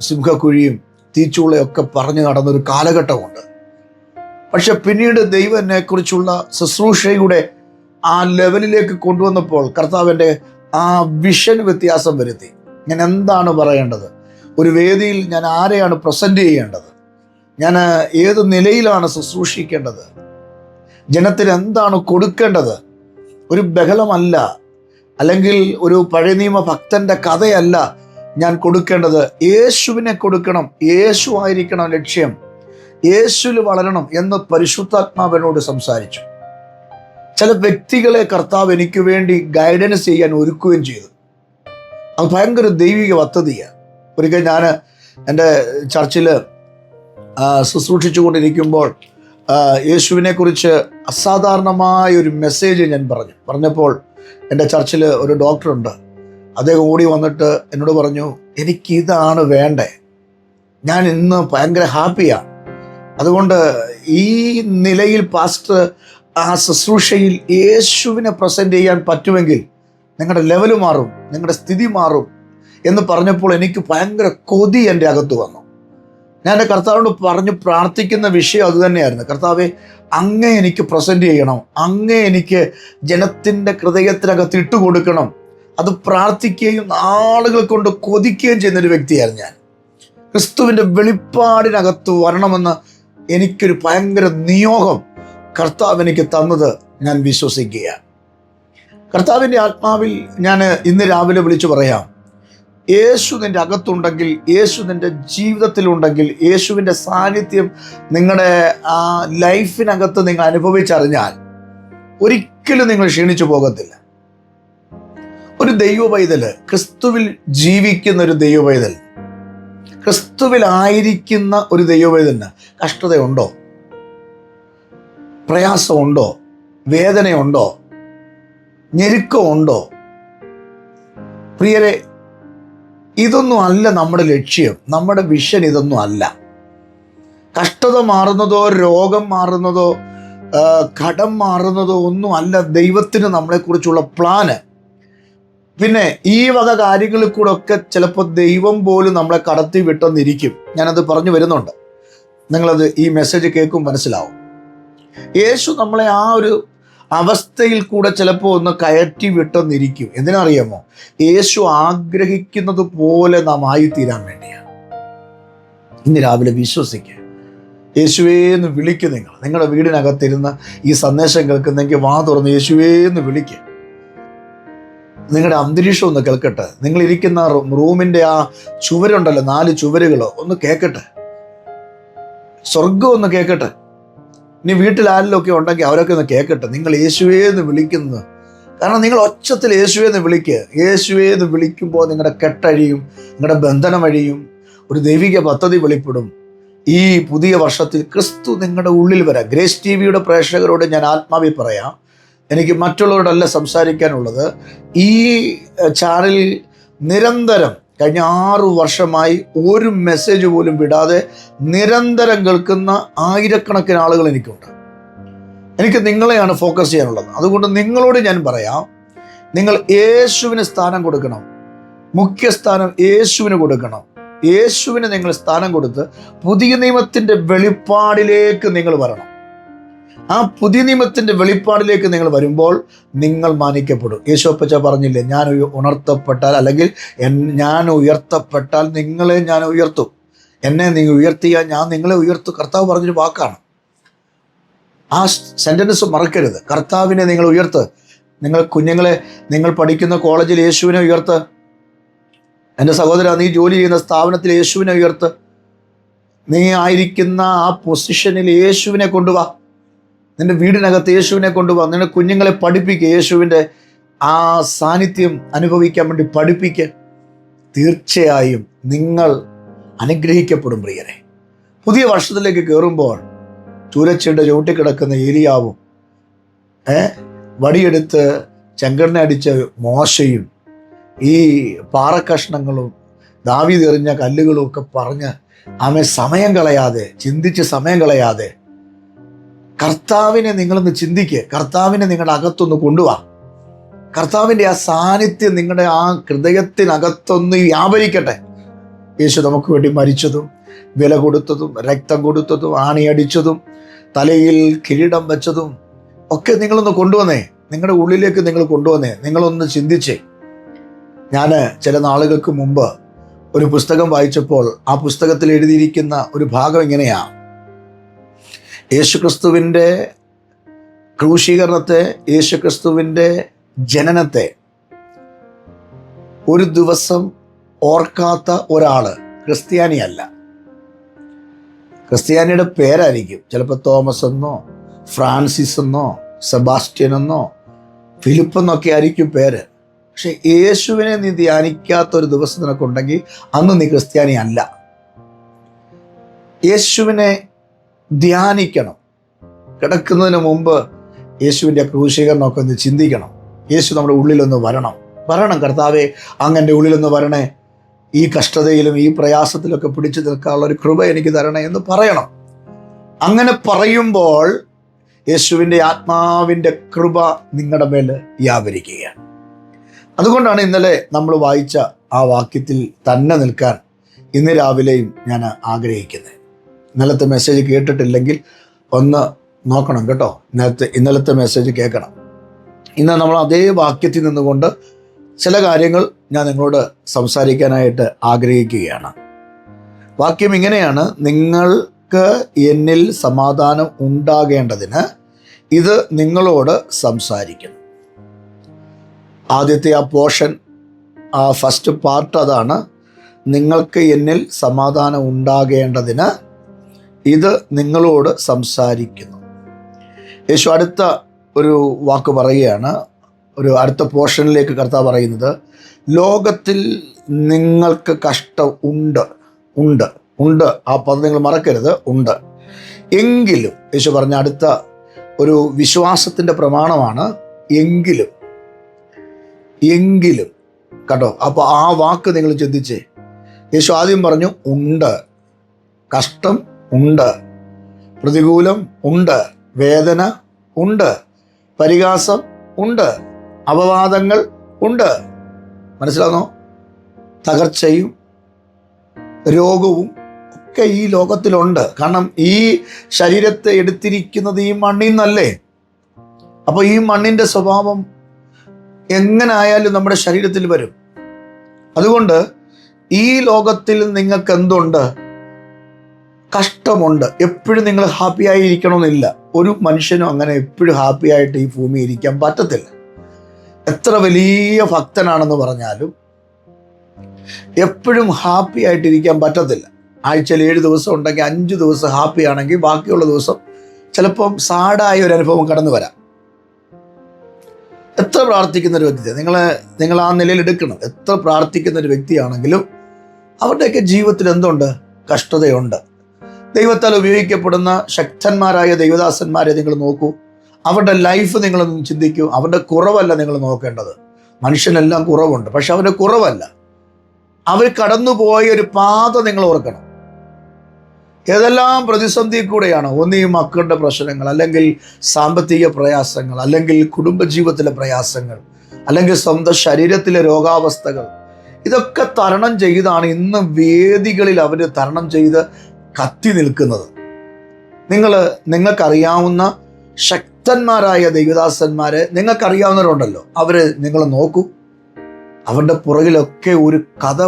A: സിംഹക്കുഴിയും തീച്ചൂളയൊക്കെ പറഞ്ഞു നടന്നൊരു കാലഘട്ടമുണ്ട്. പക്ഷെ പിന്നീട് ദൈവം എന്നെക്കുറിച്ചുള്ള ശുശ്രൂഷയുടെ ആ ലെവലിലേക്ക് കൊണ്ടുവന്നപ്പോൾ കർത്താവിൻ്റെ ആ വിഷൻ വ്യത്യാസം വരുത്തി. ഞാൻ എന്താണ് പറയേണ്ടത്, ഒരു വേദിയിൽ ഞാൻ ആരെയാണ് പ്രസൻറ്റ് ചെയ്യേണ്ടത്, ഞാൻ ഏത് നിലയിലാണ് ശുശ്രൂഷിക്കേണ്ടത്, ജനത്തിന് എന്താണ് കൊടുക്കേണ്ടത്, ഒരു ബഹളമല്ല, അല്ലെങ്കിൽ ഒരു പഴയ നിയമ ഭക്തൻ്റെ കഥയല്ല ഞാൻ കൊടുക്കേണ്ടത്. യേശുവിനെ കൊടുക്കണം, യേശു ആയിരിക്കണം ലക്ഷ്യം, യേശുവിൽ വളരണം എന്ന് പരിശുദ്ധാത്മാവിനോട് സംസാരിച്ചു. ചില വ്യക്തികളെ കർത്താവ് എനിക്ക് വേണ്ടി ഗൈഡൻസ് ചെയ്യാൻ ഒരുക്കുകയും ചെയ്തു. അത് ഭയങ്കര ദൈവിക പദ്ധതിയാണ്. ഒരിക്കൽ ഞാൻ എൻ്റെ ചർച്ചിൽ ശുശ്രൂഷിച്ചു കൊണ്ടിരിക്കുമ്പോൾ യേശുവിനെ കുറിച്ച് അസാധാരണമായ ഒരു മെസ്സേജ് ഞാൻ പറഞ്ഞപ്പോൾ എൻ്റെ ചർച്ചിൽ ഒരു ഡോക്ടറുണ്ട്. അദ്ദേഹം ഓടി വന്നിട്ട് എന്നോട് പറഞ്ഞു, എനിക്കിതാണ് വേണ്ടേ, ഞാൻ ഇന്ന് ഭയങ്കര ഹാപ്പിയാണ്. അതുകൊണ്ട് ഈ നിലയിൽ പാസ്റ്റർ ആ ശുശ്രൂഷയിൽ യേശുവിനെ പ്രസൻറ്റ് ചെയ്യാൻ പറ്റുമെങ്കിൽ നിങ്ങളുടെ ലെവൽ മാറും, നിങ്ങളുടെ സ്ഥിതി മാറും എന്ന് പറഞ്ഞപ്പോൾ എനിക്ക് ഭയങ്കര കൊതി എൻ്റെ അകത്ത് വന്നു. ഞാൻ എൻ്റെ കർത്താവിനോട് പറഞ്ഞു പ്രാർത്ഥിക്കുന്ന വിഷയം അതുതന്നെയായിരുന്നു. കർത്താവെ, അങ്ങേ എനിക്ക് പ്രസൻറ്റ് ചെയ്യണം, അങ്ങേ എനിക്ക് ജനത്തിൻ്റെ ഹൃദയത്തിനകത്ത് ഇട്ടുകൊടുക്കണം. അത് പ്രാർത്ഥിക്കുകയും ആളുകൾ കൊണ്ട് കൊതിക്കുകയും ചെയ്യുന്നൊരു വ്യക്തിയായിരുന്നു ഞാൻ. ക്രിസ്തുവിൻ്റെ വെളിപ്പാടിനകത്ത് വരണമെന്ന് എനിക്കൊരു ഭയങ്കര നിയോഗം കർത്താവ് എനിക്ക് തന്നത് ഞാൻ വിശ്വസിക്കുക. കർത്താവിൻ്റെ ആത്മാവിൽ ഞാൻ ഇന്ന് രാവിലെ വിളിച്ചു പറയാം, യേശു നിൻ്റെ അകത്തുണ്ടെങ്കിൽ, യേശു നിൻ്റെ ജീവിതത്തിലുണ്ടെങ്കിൽ, യേശുവിൻ്റെ സാന്നിധ്യം നിങ്ങളുടെ ആ ലൈഫിനകത്ത് നിങ്ങൾ അനുഭവിച്ചറിഞ്ഞാൽ ഒരിക്കലും നിങ്ങൾ ക്ഷീണിച്ചു പോകത്തില്ല. ഒരു ദൈവ പൈതൽ, ക്രിസ്തുവിൽ ജീവിക്കുന്ന ഒരു ദൈവ പൈതൽ, ക്രിസ്തുവിലായിരിക്കുന്ന ഒരു ദൈവ പൈതലിന് കഷ്ടതയുണ്ടോ, പ്രയാസമുണ്ടോ, വേദനയുണ്ടോ, ഞെരുക്കമുണ്ടോ? പ്രിയരെ, ഇതൊന്നും അല്ല നമ്മുടെ ലക്ഷ്യം, നമ്മുടെ വിഷൻ ഇതൊന്നും അല്ല. കഷ്ടത മാറുന്നതോ രോഗം മാറുന്നതോ കടം മാറുന്നതോ ഒന്നും അല്ല ദൈവത്തിന് നമ്മളെക്കുറിച്ചുള്ള പ്ലാന്. പിന്നെ ഈ വക കാര്യങ്ങളിൽ കൂടെ ഒക്കെ ചിലപ്പോൾ ദൈവം പോലും നമ്മളെ കടത്തി വിട്ടെന്നിരിക്കും. ഞാനത് പറഞ്ഞു വരുന്നുണ്ട്, നിങ്ങളത് ഈ മെസ്സേജ് കേൾക്കും മനസ്സിലാവും. യേശു നമ്മളെ ആ അവസ്ഥയിൽ കൂടെ ചിലപ്പോൾ ഒന്ന് കയറ്റി വിട്ടെന്നിരിക്കും. എന്തിനറിയാമോ? യേശു ആഗ്രഹിക്കുന്നത് പോലെ നാം ആയിത്തീരാൻ വേണ്ടിയാണ്. ഇന്ന് രാവിലെ വിശ്വസിക്കുക, യേശുവേന്ന് വിളിക്കുക. നിങ്ങളുടെ വീടിനകത്തിരുന്ന് ഈ സന്ദേശം കേൾക്കുന്നെങ്കിൽ വാ തുറന്ന് യേശുവേന്ന് വിളിക്കുക. നിങ്ങളുടെ അന്തരീക്ഷം ഒന്ന് കേൾക്കട്ടെ. നിങ്ങളിരിക്കുന്ന റൂമിൻ്റെ ആ ചുവരുണ്ടല്ലോ, 4 ചുവരുകളോ ഒന്ന് കേൾക്കട്ടെ. സ്വർഗം ഒന്ന് കേൾക്കട്ടെ. ഇനി വീട്ടിൽ ആരിലൊക്കെ ഉണ്ടെങ്കിൽ അവരൊക്കെ ഒന്ന് കേൾക്കട്ടെ നിങ്ങൾ യേശുവേന്ന് വിളിക്കുന്നത്. കാരണം നിങ്ങൾ ഒച്ചത്തിൽ യേശുവേന്ന് വിളിക്കുക. യേശുവേന്ന് വിളിക്കുമ്പോൾ നിങ്ങളുടെ കെട്ടഴിയും, നിങ്ങളുടെ ബന്ധനം അഴിയും, ഒരു ദൈവിക പദ്ധതി വെളിപ്പെടും. ഈ പുതിയ വർഷത്തിൽ ക്രിസ്തു നിങ്ങളുടെ ഉള്ളിൽ വരാം. ഗ്രേസ് TV പ്രേക്ഷകരോട് ഞാൻ ആത്മാവിൽ പറയാം, എനിക്ക് മറ്റുള്ളവരോടല്ല സംസാരിക്കാനുള്ളത്. ഈ ചാനലിൽ നിരന്തരം കഴിഞ്ഞ 6 വർഷമായി ഒരു മെസ്സേജ് പോലും വിടാതെ നിരന്തരം കേൾക്കുന്ന ആയിരക്കണക്കിന് ആളുകൾ എനിക്കുണ്ട്. എനിക്ക് നിങ്ങളെയാണ് ഫോക്കസ് ചെയ്യാനുള്ളത്. അതുകൊണ്ട് നിങ്ങളോട് ഞാൻ പറയാം, നിങ്ങൾ യേശുവിന് സ്ഥാനം കൊടുക്കണം. മുഖ്യസ്ഥാനം യേശുവിന് കൊടുക്കണം. യേശുവിന് നിങ്ങൾ സ്ഥാനം കൊടുത്ത് പുതിയ നിയമത്തിൻ്റെ വെളിപ്പാടിലേക്ക് നിങ്ങൾ വരണം. ആ പുതിയ നിയമത്തിൻ്റെ വെളിപ്പാടിലേക്ക് നിങ്ങൾ വരുമ്പോൾ നിങ്ങൾ മാനിക്കപ്പെടും. യേശുപ്പച്ച പറഞ്ഞില്ലേ, ഞാൻ ഉണർത്തപ്പെട്ടാൽ, അല്ലെങ്കിൽ ഞാൻ ഉയർത്തപ്പെട്ടാൽ നിങ്ങളെ ഞാൻ ഉയർത്തും. എന്നെ നിങ്ങൾ ഉയർത്തിയാൽ ഞാൻ നിങ്ങളെ ഉയർത്തും. കർത്താവ് പറഞ്ഞൊരു വാക്കാണ്. ആ സെൻറ്റൻസ് മറക്കരുത്. കർത്താവിനെ നിങ്ങൾ ഉയർത്ത്. നിങ്ങൾ കുഞ്ഞുങ്ങളെ, നിങ്ങൾ പഠിക്കുന്ന കോളേജിൽ യേശുവിനെ ഉയർത്ത്. എൻ്റെ സഹോദര, നീ ജോലി ചെയ്യുന്ന സ്ഥാപനത്തിൽ യേശുവിനെ ഉയർത്ത്. നീ ആയിരിക്കുന്ന ആ പൊസിഷനിൽ യേശുവിനെ കൊണ്ടുവാ. നിൻ്റെ വീടിനകത്ത് യേശുവിനെ കൊണ്ടുവാ. നിന്റെ കുഞ്ഞുങ്ങളെ പഠിപ്പിക്കുക. യേശുവിൻ്റെ ആ സാന്നിധ്യം അനുഭവിക്കാൻ വേണ്ടി പഠിപ്പിക്കുക. തീർച്ചയായും നിങ്ങൾ അനുഗ്രഹിക്കപ്പെടും പ്രിയരെ. പുതിയ വർഷത്തിലേക്ക് കയറുമ്പോൾ ചൂരച്ചീണ്ട ചവിട്ടിക്കിടക്കുന്ന ഏലിയാവും വടിയെടുത്ത് ചെങ്കണ്ണ അടിച്ച മോശയും ഈ പാറക്കഷ്ണങ്ങളും ദാവീദ് എറിഞ്ഞ കല്ലുകളും ഒക്കെ പറഞ്ഞ് ആമേ സമയം കളയാതെ, ചിന്തിച്ച് സമയം കളയാതെ കർത്താവിനെ നിങ്ങളൊന്ന് ചിന്തിക്കുക. കർത്താവിനെ നിങ്ങളുടെ അകത്തൊന്ന് കൊണ്ടുപോവാ. കർത്താവിൻ്റെ ആ സാന്നിധ്യം നിങ്ങളുടെ ആ ഹൃദയത്തിനകത്തൊന്ന് വ്യാപരിക്കട്ടെ. യേശു നമുക്ക് വേണ്ടി മരിച്ചതും വില കൊടുത്തതും രക്തം കൊടുത്തതും ആണിയടിച്ചതും തലയിൽ കിരീടം വെച്ചതും ഒക്കെ നിങ്ങളൊന്ന് കൊണ്ടുവന്നേ. നിങ്ങളുടെ ഉള്ളിലേക്ക് നിങ്ങൾ കൊണ്ടുവന്നേ. നിങ്ങളൊന്ന് ചിന്തിച്ചേ. ഞാൻ ചില നാളുകൾക്ക് മുമ്പ് ഒരു പുസ്തകം വായിച്ചപ്പോൾ ആ പുസ്തകത്തിൽ എഴുതിയിരിക്കുന്ന ഒരു ഭാഗം ഇങ്ങനെയാണ്: യേശുക്രിസ്തുവിൻ്റെ ക്രൂശീകരണത്തെ, യേശുക്രിസ്തുവിൻ്റെ ജനനത്തെ ഒരു ദിവസം ഓർക്കാത്ത ഒരാൾ ക്രിസ്ത്യാനിയല്ല. ക്രിസ്ത്യാനിയുടെ പേരായിരിക്കും ചിലപ്പോൾ തോമസ് എന്നോ ഫ്രാൻസിസ് എന്നോ സെബാസ്റ്റ്യൻ എന്നോ ഫിലിപ്പ് എന്നൊക്കെ ആയിരിക്കും പേര്. പക്ഷെ യേശുവിനെ നീ ധ്യാനിക്കാത്തൊരു ദിവസം നിനക്കുണ്ടെങ്കിൽ അന്ന് നീ ക്രിസ്ത്യാനി അല്ല. യേശുവിനെ ധ്യാനിക്കണം. കിടക്കുന്നതിന് മുമ്പ് യേശുവിൻ്റെ ക്രൂശീകരണമൊക്കെ ഒന്ന് ചിന്തിക്കണം. യേശു നമ്മുടെ ഉള്ളിലൊന്ന് വരണം. കർത്താവേ, അങ്ങൻ്റെ ഉള്ളിലൊന്ന് വരണേ. ഈ കഷ്ടതയിലും ഈ പ്രയാസത്തിലൊക്കെ പിടിച്ചു നിൽക്കാനുള്ള ഒരു കൃപ എനിക്ക് തരണേ എന്ന് പറയണം. അങ്ങനെ പറയുമ്പോൾ യേശുവിൻ്റെ ആത്മാവിൻ്റെ കൃപ നിങ്ങളുടെ മേൽ വ്യാപരിക്കുകയാണ്. അതുകൊണ്ടാണ് ഇന്നലെ നമ്മൾ വായിച്ച ആ വാക്യത്തിൽ തന്നെ നിൽക്കാൻ ഇന്ന് രാവിലെയും ഞാൻ ആഗ്രഹിക്കുന്നത്. ഇന്നലത്തെ മെസ്സേജ് കേട്ടിട്ടില്ലെങ്കിൽ ഒന്ന് നോക്കണം കേട്ടോ. ഇന്നലത്തെ മെസ്സേജ് കേൾക്കണം. ഇന്ന് നമ്മൾ അതേ വാക്യത്തിൽ നിന്നുകൊണ്ട് ചില കാര്യങ്ങൾ ഞാൻ നിങ്ങളോട് സംസാരിക്കാനായിട്ട് ആഗ്രഹിക്കുകയാണ്. വാക്യം ഇങ്ങനെയാണ്: നിങ്ങൾക്ക് എന്നിൽ സമാധാനം ഉണ്ടാകേണ്ടതിന് ഇത് നിങ്ങളോട് സംസാരിക്കുന്നു. ആദ്യത്തെ ആ പോർഷൻ, ആ ഫസ്റ്റ് പാർട്ട് അതാണ്. നിങ്ങൾക്ക് എന്നിൽ സമാധാനം ഉണ്ടാകേണ്ടതിന് ഇത് നിങ്ങളോട് സംസാരിക്കുന്നു. യേശു അടുത്ത ഒരു വാക്ക് പറയുകയാണ്. ഒരു അടുത്ത പോർഷനിലേക്ക് കർത്താവ് പറയുന്നത്, ലോകത്തിൽ നിങ്ങൾക്ക് കഷ്ടം ഉണ്ട്. ആ പദം നിങ്ങൾ മറക്കരുത്, ഉണ്ട്. എങ്കിലും യേശു പറഞ്ഞ അടുത്ത ഒരു വിശ്വാസത്തിൻ്റെ പ്രമാണമാണ് എങ്കിലും കേട്ടോ. അപ്പോൾ ആ വാക്ക് നിങ്ങൾ ചിന്തിച്ചേ. യേശു ആദ്യം പറഞ്ഞു ഉണ്ട്, കഷ്ടം ഉണ്ട്, പ്രതികൂലം ഉണ്ട്, വേദന ഉണ്ട്, പരിഹാസം ഉണ്ട്, അപവാദങ്ങൾ ഉണ്ട്. മനസ്സിലാകുന്നോ? തകർച്ചയും രോഗവും ഒക്കെ ഈ ലോകത്തിലുണ്ട്. കാരണം ഈ ശരീരത്തെ എടുത്തിരിക്കുന്നത് ഈ മണ്ണിൽ നിന്നല്ലേ. അപ്പോൾ ഈ മണ്ണിൻ്റെ സ്വഭാവം എങ്ങനെ ആയാലും നമ്മുടെ ശരീരത്തിൽ വരും. അതുകൊണ്ട് ഈ ലോകത്തിൽ നിങ്ങൾക്ക് എന്തുണ്ട്? കഷ്ടമുണ്ട്. എപ്പോഴും നിങ്ങൾ ഹാപ്പി ആയിരിക്കണമെന്നില്ല. ഒരു മനുഷ്യനും അങ്ങനെ എപ്പോഴും ഹാപ്പി ആയിട്ട് ഈ ഭൂമി ഇരിക്കാൻ പറ്റത്തില്ല. എത്ര വലിയ ഭക്തനാണെന്ന് പറഞ്ഞാലും എപ്പോഴും ഹാപ്പി ആയിട്ടിരിക്കാൻ പറ്റത്തില്ല. ആഴ്ചയിൽ 7 ദിവസം ഉണ്ടെങ്കിൽ 5 ദിവസം ഹാപ്പി ആണെങ്കിൽ ബാക്കിയുള്ള ദിവസം ചിലപ്പം സാഡായ ഒരു അനുഭവം കടന്നു വരാം. എത്ര പ്രാർത്ഥിക്കുന്ന ഒരു വ്യക്തി നിങ്ങൾ ആ നിലയിൽ എടുക്കണം. എത്ര പ്രാർത്ഥിക്കുന്ന ഒരു വ്യക്തിയാണെങ്കിലും അവരുടെയൊക്കെ ജീവിതത്തിൽ എന്തുണ്ട്? കഷ്ടതയുണ്ട്. ദൈവത്താൽ ഉപയോഗിക്കപ്പെടുന്ന ശക്തന്മാരായ ദൈവദാസന്മാരെ നിങ്ങൾ നോക്കൂ. അവരുടെ ലൈഫ് നിങ്ങളൊന്ന് ചിന്തിക്കൂ. അവരുടെ കുറവല്ല നിങ്ങൾ നോക്കേണ്ടത്. മനുഷ്യനെല്ലാം കുറവുണ്ട്, പക്ഷെ അവരുടെ കുറവല്ല. അവർ കടന്നുപോയ ഒരു പാത നിങ്ങൾ ഓർക്കണം. ഏതെല്ലാം പ്രതിസന്ധി കൂടെയാണ്. ഒന്ന് ഈ മക്കളുടെ പ്രശ്നങ്ങൾ, അല്ലെങ്കിൽ സാമ്പത്തിക പ്രയാസങ്ങൾ, അല്ലെങ്കിൽ കുടുംബജീവിതത്തിലെ പ്രയാസങ്ങൾ, അല്ലെങ്കിൽ സ്വന്തം ശരീരത്തിലെ രോഗാവസ്ഥകൾ, ഇതൊക്കെ തരണം ചെയ്താണ് ഇന്ന് വേദികളിൽ അവർ തരണം ചെയ്ത് കത്തി നിൽക്കുന്നത്. നിങ്ങൾക്കറിയാവുന്ന ശക്തന്മാരായ ദൈവദാസന്മാരെ നിങ്ങൾക്കറിയാവുന്നവരുണ്ടല്ലോ, അവര് നിങ്ങൾ നോക്കൂ. അവരുടെ പുറകിലൊക്കെ ഒരു കഥ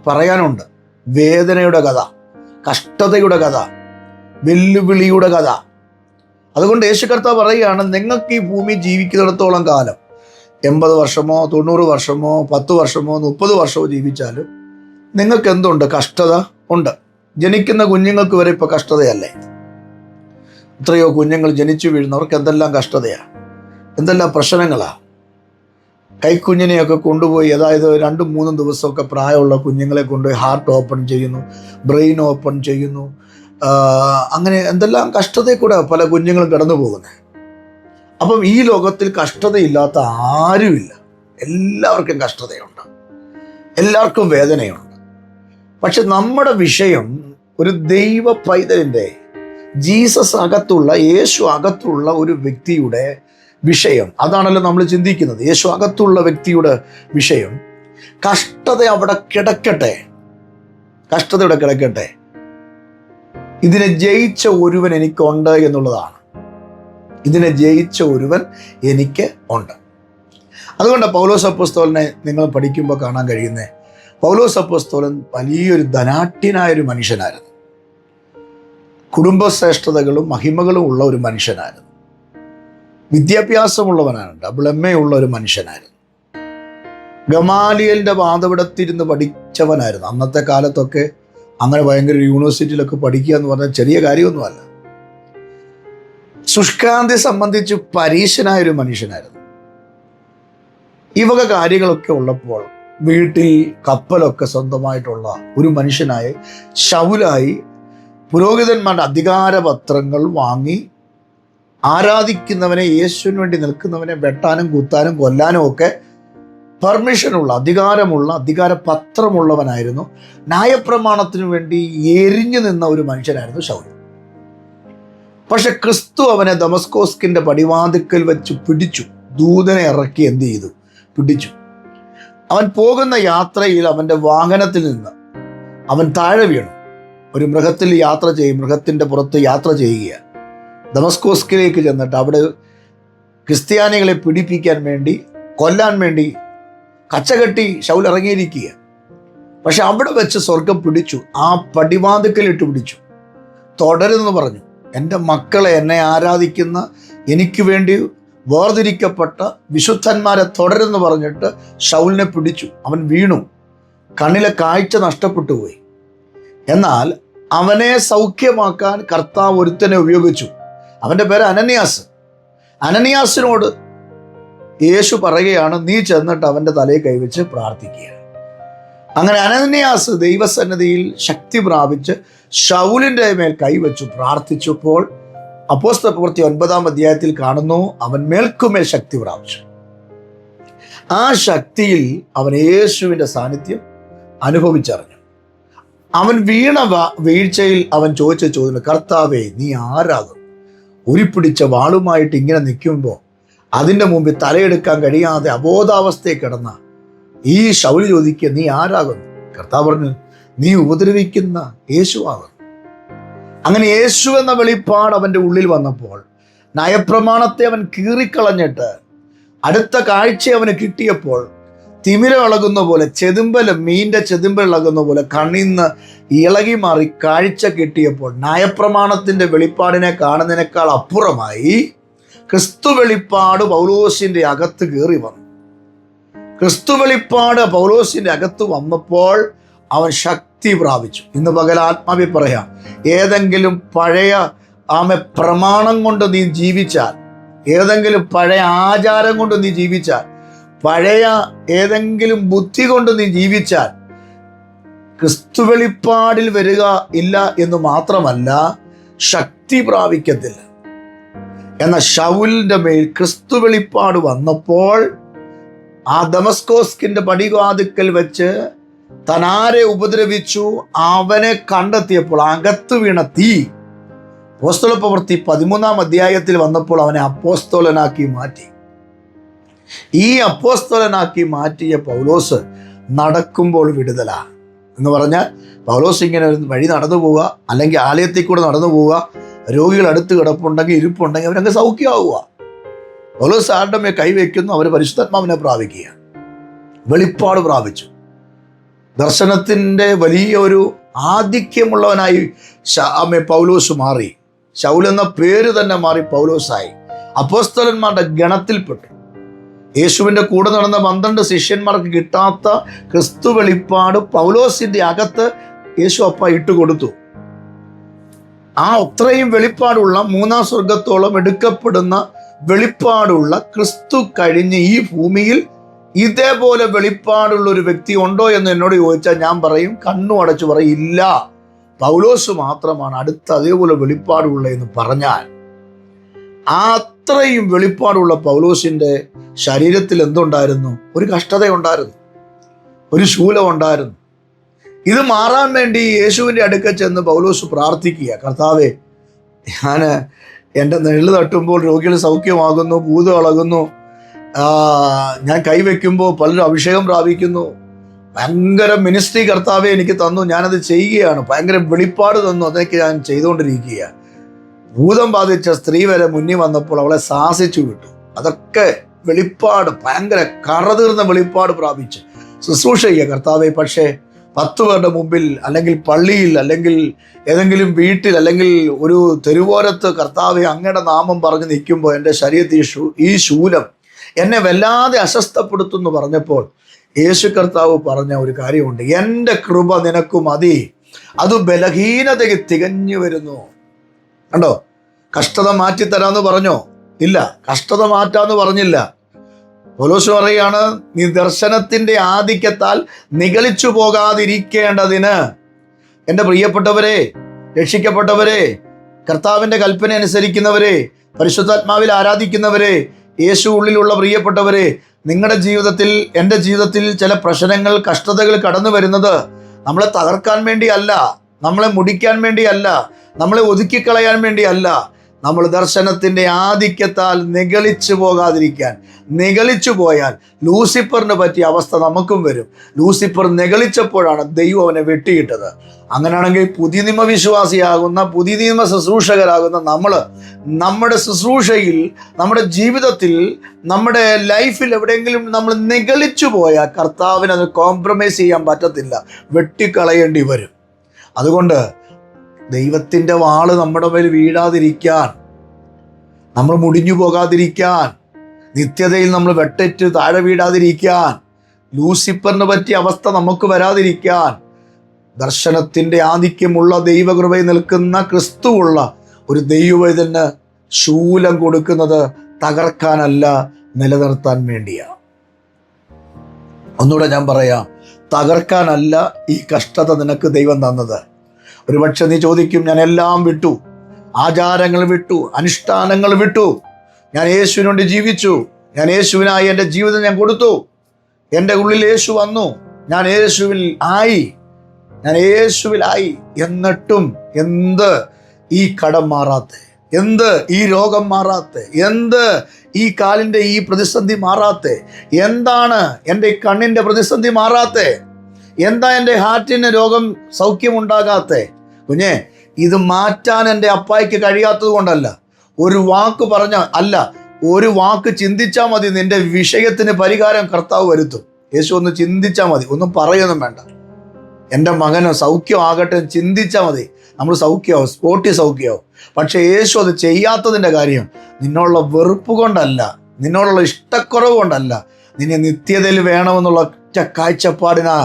A: പറയാനുണ്ട്. വേദനയുടെ കഥ, കഷ്ടതയുടെ കഥ, വെല്ലുവിളിയുടെ കഥ. അതുകൊണ്ട് യേശു കർത്താവ് പറയുകയാണ്, നിങ്ങൾക്ക് ഈ ഭൂമി ജീവിക്കുന്നിടത്തോളം കാലം 80 വർഷമോ 90 വർഷമോ 10 വർഷമോ 30 വർഷമോ ജീവിച്ചാലും നിങ്ങൾക്ക് എന്തുണ്ട്? കഷ്ടത ഉണ്ട്. ജനിക്കുന്ന കുഞ്ഞുങ്ങൾക്ക് വരെ ഇപ്പോൾ കഷ്ടതയല്ലേ? എത്രയോ കുഞ്ഞുങ്ങൾ ജനിച്ചു വീഴുന്നവർക്ക് എന്തെല്ലാം കഷ്ടതയാണ്, എന്തെല്ലാം പ്രശ്നങ്ങളാണ്. കൈക്കുഞ്ഞിനെയൊക്കെ കൊണ്ടുപോയി, അതായത് 2-3 ദിവസമൊക്കെ പ്രായമുള്ള കുഞ്ഞുങ്ങളെ കൊണ്ടുപോയി ഹാർട്ട് ഓപ്പൺ ചെയ്യുന്നു, ബ്രെയിൻ ഓപ്പൺ ചെയ്യുന്നു. അങ്ങനെ എന്തെല്ലാം കഷ്ടതയിൽ കൂടെ പല കുഞ്ഞുങ്ങളും കടന്നു പോകുന്നത്. അപ്പം ഈ ലോകത്തിൽ കഷ്ടതയില്ലാത്ത ആരുമില്ല. എല്ലാവർക്കും കഷ്ടതയുണ്ട്, എല്ലാവർക്കും വേദനയുണ്ട്. പക്ഷെ നമ്മുടെ വിഷയം ഒരു ദൈവ പൈതലിൻ്റെ, ജീസസ് അകത്തുള്ള, യേശു അകത്തുള്ള ഒരു വ്യക്തിയുടെ വിഷയം അതാണല്ലോ നമ്മൾ ചിന്തിക്കുന്നത്. യേശു അകത്തുള്ള വ്യക്തിയുടെ വിഷയം. കഷ്ടത അവിടെ കിടക്കട്ടെ, കഷ്ടത ഇവിടെ കിടക്കട്ടെ. ഇതിനെ ജയിച്ച ഒരുവൻ എനിക്കുണ്ട് എന്നുള്ളതാണ്. ഇതിനെ ജയിച്ച ഒരുവൻ എനിക്ക് ഉണ്ട്. അതുകൊണ്ട് പൗലോസ് അപ്പോസ്തലനെ നിങ്ങൾ പഠിക്കുമ്പോൾ കാണാൻ കഴിയുന്നത്, പൗലോസ് അപ്പോസ്തലൻ വലിയൊരു ധനാഢ്യനായൊരു മനുഷ്യനായിരുന്നു. കുടുംബശ്രേഷ്ഠതകളും മഹിമകളും ഉള്ള ഒരു മനുഷ്യനായിരുന്നു. വിദ്യാഭ്യാസമുള്ളവനാണ്, ഡബിൾ MA ഉള്ള ഒരു മനുഷ്യനായിരുന്നു. ഗമാലിയലിൻ്റെ വാദവിടത്തിരുന്ന് പഠിച്ചവനായിരുന്നു. അന്നത്തെ കാലത്തൊക്കെ അങ്ങനെ ഭയങ്കര യൂണിവേഴ്സിറ്റിയിലൊക്കെ പഠിക്കുക എന്ന് പറഞ്ഞാൽ ചെറിയ കാര്യമൊന്നുമല്ല. ശുഷ്കാന്തി സംബന്ധിച്ച് പരീക്ഷനായൊരു മനുഷ്യനായിരുന്നു. ഈ വക കാര്യങ്ങളൊക്കെ ഉള്ളപ്പോൾ വീട്ടിൽ കപ്പലൊക്കെ സ്വന്തമായിട്ടുള്ള ഒരു മനുഷ്യനായി ശൗലായി പുരോഹിതന്മാരുടെ അധികാരപത്രങ്ങൾ വാങ്ങി ആരാധിക്കുന്നവനെ, യേശുവിന് വേണ്ടി നിൽക്കുന്നവനെ വെട്ടാനും കുത്താനും കൊല്ലാനും ഒക്കെ പെർമിഷനുള്ള, അധികാരപത്രമുള്ളവനായിരുന്നു. ന്യായപ്രമാണത്തിനു വേണ്ടി എരിഞ്ഞു നിന്ന ഒരു മനുഷ്യനായിരുന്നു ശൗൽ. പക്ഷെ ക്രിസ്തു അവനെ ദമസ്കോസ്കിൻ്റെ പടിവാതിക്കൽ വെച്ച് പിടിച്ചു. ദൂതനെ ഇറക്കി എന്ത് ചെയ്തു? പിടിച്ചു. അവൻ പോകുന്ന യാത്രയിൽ അവൻ്റെ വാഹനത്തിൽ നിന്ന് അവൻ താഴെ വീണു. ഒരു മൃഗത്തിൻ്റെ പുറത്ത് യാത്ര ചെയ്യുക. ദമസ്കോസ്കിലേക്ക് ചെന്നിട്ട് അവിടെ ക്രിസ്ത്യാനികളെ പിടിപ്പിക്കാൻ വേണ്ടി, കൊല്ലാൻ വേണ്ടി കച്ചകെട്ടി ശൗൽ ഇറങ്ങിയിരിക്കുക. പക്ഷെ അവിടെ വെച്ച് സ്വർഗം പിടിച്ചു. ആ പടിവാതിക്കലിട്ട് പിടിച്ചു. തുടരുന്നു പറഞ്ഞു. എൻ്റെ മക്കളെ, എന്നെ ആരാധിക്കുന്ന, എനിക്ക് വേണ്ടി വേർതിരിക്കപ്പെട്ട വിശുദ്ധന്മാരെ തുടരുന്നു പറഞ്ഞിട്ട് ശൗലിനെ പിടിച്ചു. അവൻ വീണു. കണ്ണിലെ കാഴ്ച നഷ്ടപ്പെട്ടു പോയി. എന്നാൽ അവനെ സൗഖ്യമാക്കാൻ കർത്താവ് ഒരുത്തനെ ഉപയോഗിച്ചു. അവൻ്റെ പേര് അനന്യാസ്. അനന്യാസിനോട് യേശു പറയുകയാണ്, നീ ചെന്നിട്ട് അവൻ്റെ തലയിൽ കൈവച്ച് പ്രാർത്ഥിക്കുക. അങ്ങനെ അനന്യാസ് ദൈവസന്നിധിയിൽ ശക്തി പ്രാപിച്ച് ശൗലിൻ്റെ മേൽ കൈവച്ചു പ്രാർത്ഥിച്ചപ്പോൾ അപ്പോസ്തലപ്രവൃത്തി 9-ാം അധ്യായത്തിൽ കാണുന്നു, അവൻ മേൽക്കുമേൽ ശക്തി പ്രാപിച്ചു. ആ ശക്തിയിൽ അവൻ യേശുവിൻ്റെ സാന്നിധ്യം അനുഭവിച്ചറിഞ്ഞു. അവൻ വീഴ്ചയിൽ അവൻ ചോദിച്ച ചോദ്യം, കർത്താവേ, നീ ആരാകും? ഉരുപ്പിടിച്ച വാളുമായിട്ട് ഇങ്ങനെ നിൽക്കുമ്പോൾ അതിൻ്റെ മുമ്പിൽ തലയെടുക്കാൻ കഴിയാതെ അബോധാവസ്ഥയിൽ കിടന്ന ഈ ശൗല് ചോദിക്കുക, നീ ആരാകുന്നു? കർത്താവ് പറഞ്ഞു, നീ ഉപദ്രവിക്കുന്ന യേശുവാകുന്നു. അങ്ങനെ യേശു എന്ന വെളിപ്പാട് അവൻ്റെ ഉള്ളിൽ വന്നപ്പോൾ ന്യായപ്രമാണത്തെ അവൻ കീറിക്കളഞ്ഞിട്ട് അടുത്ത കാഴ്ച അവന് കിട്ടിയപ്പോൾ തിമിരം ഇളകുന്ന പോലെ, മീൻ്റെ ചെതുമ്പൽ ഇളകുന്ന പോലെ കണ്ണിന്ന് ഇളകി മാറി കാഴ്ച കിട്ടിയപ്പോൾ ന്യായപ്രമാണത്തിൻ്റെ വെളിപ്പാടിനെ കാണുന്നതിനേക്കാൾ അപ്പുറമായി ക്രിസ്തു വെളിപ്പാട് പൗലോസിൻ്റെ അകത്ത് കയറി വന്നു. ക്രിസ്തു വെളിപ്പാട് പൗലോസിൻ്റെ അകത്ത് വന്നപ്പോൾ അവൻ ശക്തി പ്രാപിച്ചു. ഇന്ന് പകൽ ആത്മാവി പറയാം, ഏതെങ്കിലും പഴയ പ്രമാണം കൊണ്ട് നീ ജീവിച്ചാൽ, ഏതെങ്കിലും പഴയ ആചാരം കൊണ്ട് നീ ജീവിച്ചാൽ, പഴയ ഏതെങ്കിലും ബുദ്ധി കൊണ്ട് നീ ജീവിച്ചാൽ ക്രിസ്തു വെളിപ്പാടിൽ വരിക ഇല്ല എന്ന് മാത്രമല്ല, ശക്തി പ്രാപിക്കത്തില്ല. എന്നാൽ ശൗലിന്റെ മേൽ ക്രിസ്തു വെളിപ്പാട് വന്നപ്പോൾ ആ ദമസ്കോസ്കിന്റെ പടിവാതിക്കൽ വെച്ച് തനാരെ ഉപദ്രവിച്ചു അവനെ കണ്ടെത്തിയപ്പോൾ അകത്ത് വീണ തീ അപ്പോസ്തലപ്രവൃത്തി 13-ാം അധ്യായത്തിൽ വന്നപ്പോൾ അവനെ അപ്പോസ്തലനാക്കി മാറ്റി. ഈ അപ്പോസ്തലനാക്കി മാറ്റിയ പൗലോസ് നടക്കുമ്പോൾ വിടുതല എന്ന് പറഞ്ഞാൽ, പൗലോസ് ഇങ്ങനെ ഒരു വഴി നടന്നു പോവുക, അല്ലെങ്കിൽ ആലയത്തിൽ കൂടെ നടന്നു പോവുക, രോഗികൾ അടുത്ത് കിടപ്പുണ്ടെങ്കിൽ ഇരിപ്പുണ്ടെങ്കിൽ അവരങ്ങ് സൗഖ്യമാവുക. പൗലോസ് ആരുടെ മേൽ കൈവയ്ക്കുന്നു, അവർ പരിശുദ്ധാത്മാവിനെ പ്രാപിക്കുക, വെളിപ്പാട് പ്രാപിച്ചു. ദർശനത്തിൻ്റെ വലിയ ഒരു ആധിക്യമുള്ളവനായി പൗലോസ് മാറി. ശൗൽ എന്ന പേര് തന്നെ മാറി പൗലോസായി. അപ്പോസ്തലന്മാരുടെ ഗണത്തിൽപ്പെട്ടു. യേശുവിൻ്റെ കൂടെ നടന്ന 12 ശിഷ്യന്മാർക്ക് കിട്ടാത്ത ക്രിസ്തു വെളിപ്പാട് പൗലോസിൻ്റെ അകത്ത് യേശു അപ്പ ഇട്ടുകൊടുത്തു. ആ അത്രയും വെളിപ്പാടുള്ള 3-ാം സ്വർഗത്തോളം എടുക്കപ്പെടുന്ന വെളിപ്പാടുള്ള ക്രിസ്തു കഴിഞ്ഞ് ഈ ഭൂമിയിൽ ഇതേപോലെ വെളിപ്പാടുള്ള ഒരു വ്യക്തി ഉണ്ടോ എന്ന് എന്നോട് ചോദിച്ചാൽ ഞാൻ പറയും, കണ്ണു അടച്ചു പറയും, ഇല്ല, പൗലോസ് മാത്രമാണ് അടുത്ത അതേപോലെ വെളിപ്പാടുള്ള എന്ന് പറഞ്ഞാൽ, ആ അത്രയും വെളിപ്പാടുള്ള പൗലോസിൻ്റെ ശരീരത്തിൽ എന്തുണ്ടായിരുന്നു? ഒരു കഷ്ടതയുണ്ടായിരുന്നു, ഒരു ശൂലമുണ്ടായിരുന്നു. ഇത് മാറാൻ വേണ്ടി യേശുവിൻ്റെ അടുക്കൽ ചെന്ന് പൗലോസ് പ്രാർത്ഥിക്കുക, കർത്താവേ, ഞാൻ എൻ്റെ നെല്ല് തട്ടുമ്പോൾ രോഗികൾ സൗഖ്യമാകുന്നു, ഭൂതം ഇളകുന്നു, ഞാൻ കൈവയ്ക്കുമ്പോൾ പലരും അഭിഷേകം പ്രാപിക്കുന്നു, ഭയങ്കര മിനിസ്ട്രി കർത്താവെ എനിക്ക് തന്നു, ഞാനത് ചെയ്യുകയാണ്, ഭയങ്കര വെളിപ്പാട് തന്നു, അതൊക്കെ ഞാൻ ചെയ്തുകൊണ്ടിരിക്കുക. ഭൂതം ബാധിച്ച സ്ത്രീ വരെ മുന്നിൽ വന്നപ്പോൾ അവളെ ശാസിച്ചു വിട്ടു. അതൊക്കെ വെളിപ്പാട്, ഭയങ്കര കറതീർന്ന വെളിപ്പാട് പ്രാപിച്ച് ശുശ്രൂഷ ചെയ്യുക കർത്താവെ. പക്ഷേ 10 പേരുടെ മുമ്പിൽ, അല്ലെങ്കിൽ പള്ളിയിൽ, അല്ലെങ്കിൽ ഏതെങ്കിലും വീട്ടിൽ, അല്ലെങ്കിൽ ഒരു തെരുവോരത്ത് കർത്താവെ അങ്ങയുടെ നാമം പറഞ്ഞ് നിൽക്കുമ്പോൾ എൻ്റെ ശരീരത്തിൽ ഈ ശൂലം എന്നെ വല്ലാതെ അസ്വസ്ഥപ്പെടുത്തുന്നു പറഞ്ഞപ്പോൾ യേശു കർത്താവ് പറഞ്ഞ ഒരു കാര്യമുണ്ട്, എൻ്റെ കൃപ നിനക്ക് മതി, അത് ബലഹീനതയ്ക്ക് തികഞ്ഞു വരുന്നു. കണ്ടോ, കഷ്ടത മാറ്റിത്തരാന്ന് പറഞ്ഞോ? ഇല്ല, കഷ്ടത മാറ്റാന്ന് പറഞ്ഞില്ല. പൗലോസ് പറയുകയാണ്, നീ ദർശനത്തിൻ്റെ ആധിക്യത്താൽ നിഗളിച്ചു പോകാതിരിക്കേണ്ടതിന്, എൻ്റെ പ്രിയപ്പെട്ടവരെ, രക്ഷിക്കപ്പെട്ടവരെ, കർത്താവിൻ്റെ കൽപ്പന അനുസരിക്കുന്നവരെ, പരിശുദ്ധാത്മാവിൽ ആരാധിക്കുന്നവരെ, യേശു ഉള്ളിലുള്ള പ്രിയപ്പെട്ടവരെ, നിങ്ങളുടെ ജീവിതത്തിൽ, എൻ്റെ ജീവിതത്തിൽ ചില പ്രശ്നങ്ങൾ, കഷ്ടതകൾ കടന്നു വരുന്നത് നമ്മളെ തകർക്കാൻ വേണ്ടിയല്ല, നമ്മളെ മുടിക്കാൻ വേണ്ടിയല്ല, നമ്മളെ ഒതുക്കിക്കളയാൻ വേണ്ടിയല്ല. നമ്മൾ ദർശനത്തിൻ്റെ ആധിക്യത്താൽ നിഗളിച്ചു പോകാതിരിക്കാൻ. നിഗളിച്ചു പോയാൽ ലൂസിഫറിന് പറ്റിയ അവസ്ഥ നമുക്കും വരും. ലൂസിഫർ നിഗളിച്ചപ്പോഴാണ് ദൈവം അവനെ വെട്ടിയിട്ടത്. അങ്ങനെയാണെങ്കിൽ പുതിയ നിയമ വിശ്വാസിയാകുന്ന, പുതിയ നിയമ ശുശ്രൂഷകരാകുന്ന നമ്മൾ, നമ്മുടെ ശുശ്രൂഷയിൽ, നമ്മുടെ ജീവിതത്തിൽ, നമ്മുടെ ലൈഫിൽ എവിടെയെങ്കിലും നമ്മൾ നിഗളിച്ചു പോയാൽ കർത്താവിന് അത് കോംപ്രമൈസ് ചെയ്യാൻ പറ്റത്തില്ല, വെട്ടിക്കളയേണ്ടി വരും. അതുകൊണ്ട് ദൈവത്തിൻ്റെ വാള് നമ്മുടെ മേൽ വീഴാതിരിക്കാൻ, നമ്മൾ മുടിഞ്ഞു പോകാതിരിക്കാൻ, നിത്യതയിൽ നമ്മൾ വെട്ടേറ്റ് താഴെ വീഴാതിരിക്കാൻ, ലൂസിഫറിന് പറ്റിയ അവസ്ഥ നമുക്ക് വരാതിരിക്കാൻ, ദർശനത്തിൻ്റെ ആധിക്യമുള്ള ദൈവകൃപയിൽ നിൽക്കുന്ന ക്രിസ്തുവുള്ള ഒരു ദൈവവേദന് ശൂലം കൊടുക്കുന്നത് തകർക്കാനല്ല, നിലനിർത്താൻ വേണ്ടിയാണ്. ഒന്നുകൂടെ ഞാൻ പറയാം, തകർക്കാനല്ല ഈ കഷ്ടത നിനക്ക് ദൈവം തന്നത്. ഒരുപക്ഷെ നീ ചോദിക്കും, ഞാൻ എല്ലാം വിട്ടു, ആചാരങ്ങൾ വിട്ടു, അനുഷ്ഠാനങ്ങൾ വിട്ടു, ഞാൻ യേശുവിന് വേണ്ടി ജീവിച്ചു, ഞാൻ യേശുവിനായി എൻ്റെ ജീവിതം ഞാൻ കൊടുത്തു, എൻ്റെ ഉള്ളിൽ യേശു വന്നു, ഞാൻ യേശുവിലായി, എന്നിട്ടും എന്ത് ഈ കടം മാറാത്തെ, എന്ത് ഈ രോഗം മാറാത്തെ, എന്ത് ഈ കാലിൻ്റെ ഈ പ്രതിസന്ധി മാറാത്തെ, എന്താണ് എൻ്റെ കണ്ണിൻ്റെ പ്രതിസന്ധി മാറാത്തെ, എന്താ എൻ്റെ ഹാർട്ടിന് രോഗം സൗഖ്യമുണ്ടാകാത്തെ? കുഞ്ഞെ, ഇത് മാറ്റാൻ എൻ്റെ അപ്പായ്ക്ക് കഴിയാത്തത് കൊണ്ടല്ല, ഒരു വാക്ക് പറഞ്ഞ അല്ല, ഒരു വാക്ക് ചിന്തിച്ചാൽ മതി, നിന്റെ വിഷയത്തിന് പരിഹാരം കർത്താവ് വരുത്തും. യേശു ഒന്ന് ചിന്തിച്ചാൽ മതി, ഒന്നും പറയൊന്നും വേണ്ട. എൻ്റെ മകനോ സൗഖ്യമാകട്ടെ ചിന്തിച്ചാൽ മതി, നമ്മൾ സൗഖ്യമാവും, സ്പോട്ടി സൗഖ്യമാവും. പക്ഷെ യേശു അത് ചെയ്യാത്തതിൻ്റെ കാര്യം നിന്നോടുള്ള വെറുപ്പ് കൊണ്ടല്ല, നിന്നോടുള്ള ഇഷ്ടക്കുറവ് കൊണ്ടല്ല, നിന്നെ നിത്യതയിൽ വേണമെന്നുള്ള ഒറ്റ കാഴ്ചപ്പാടിനാ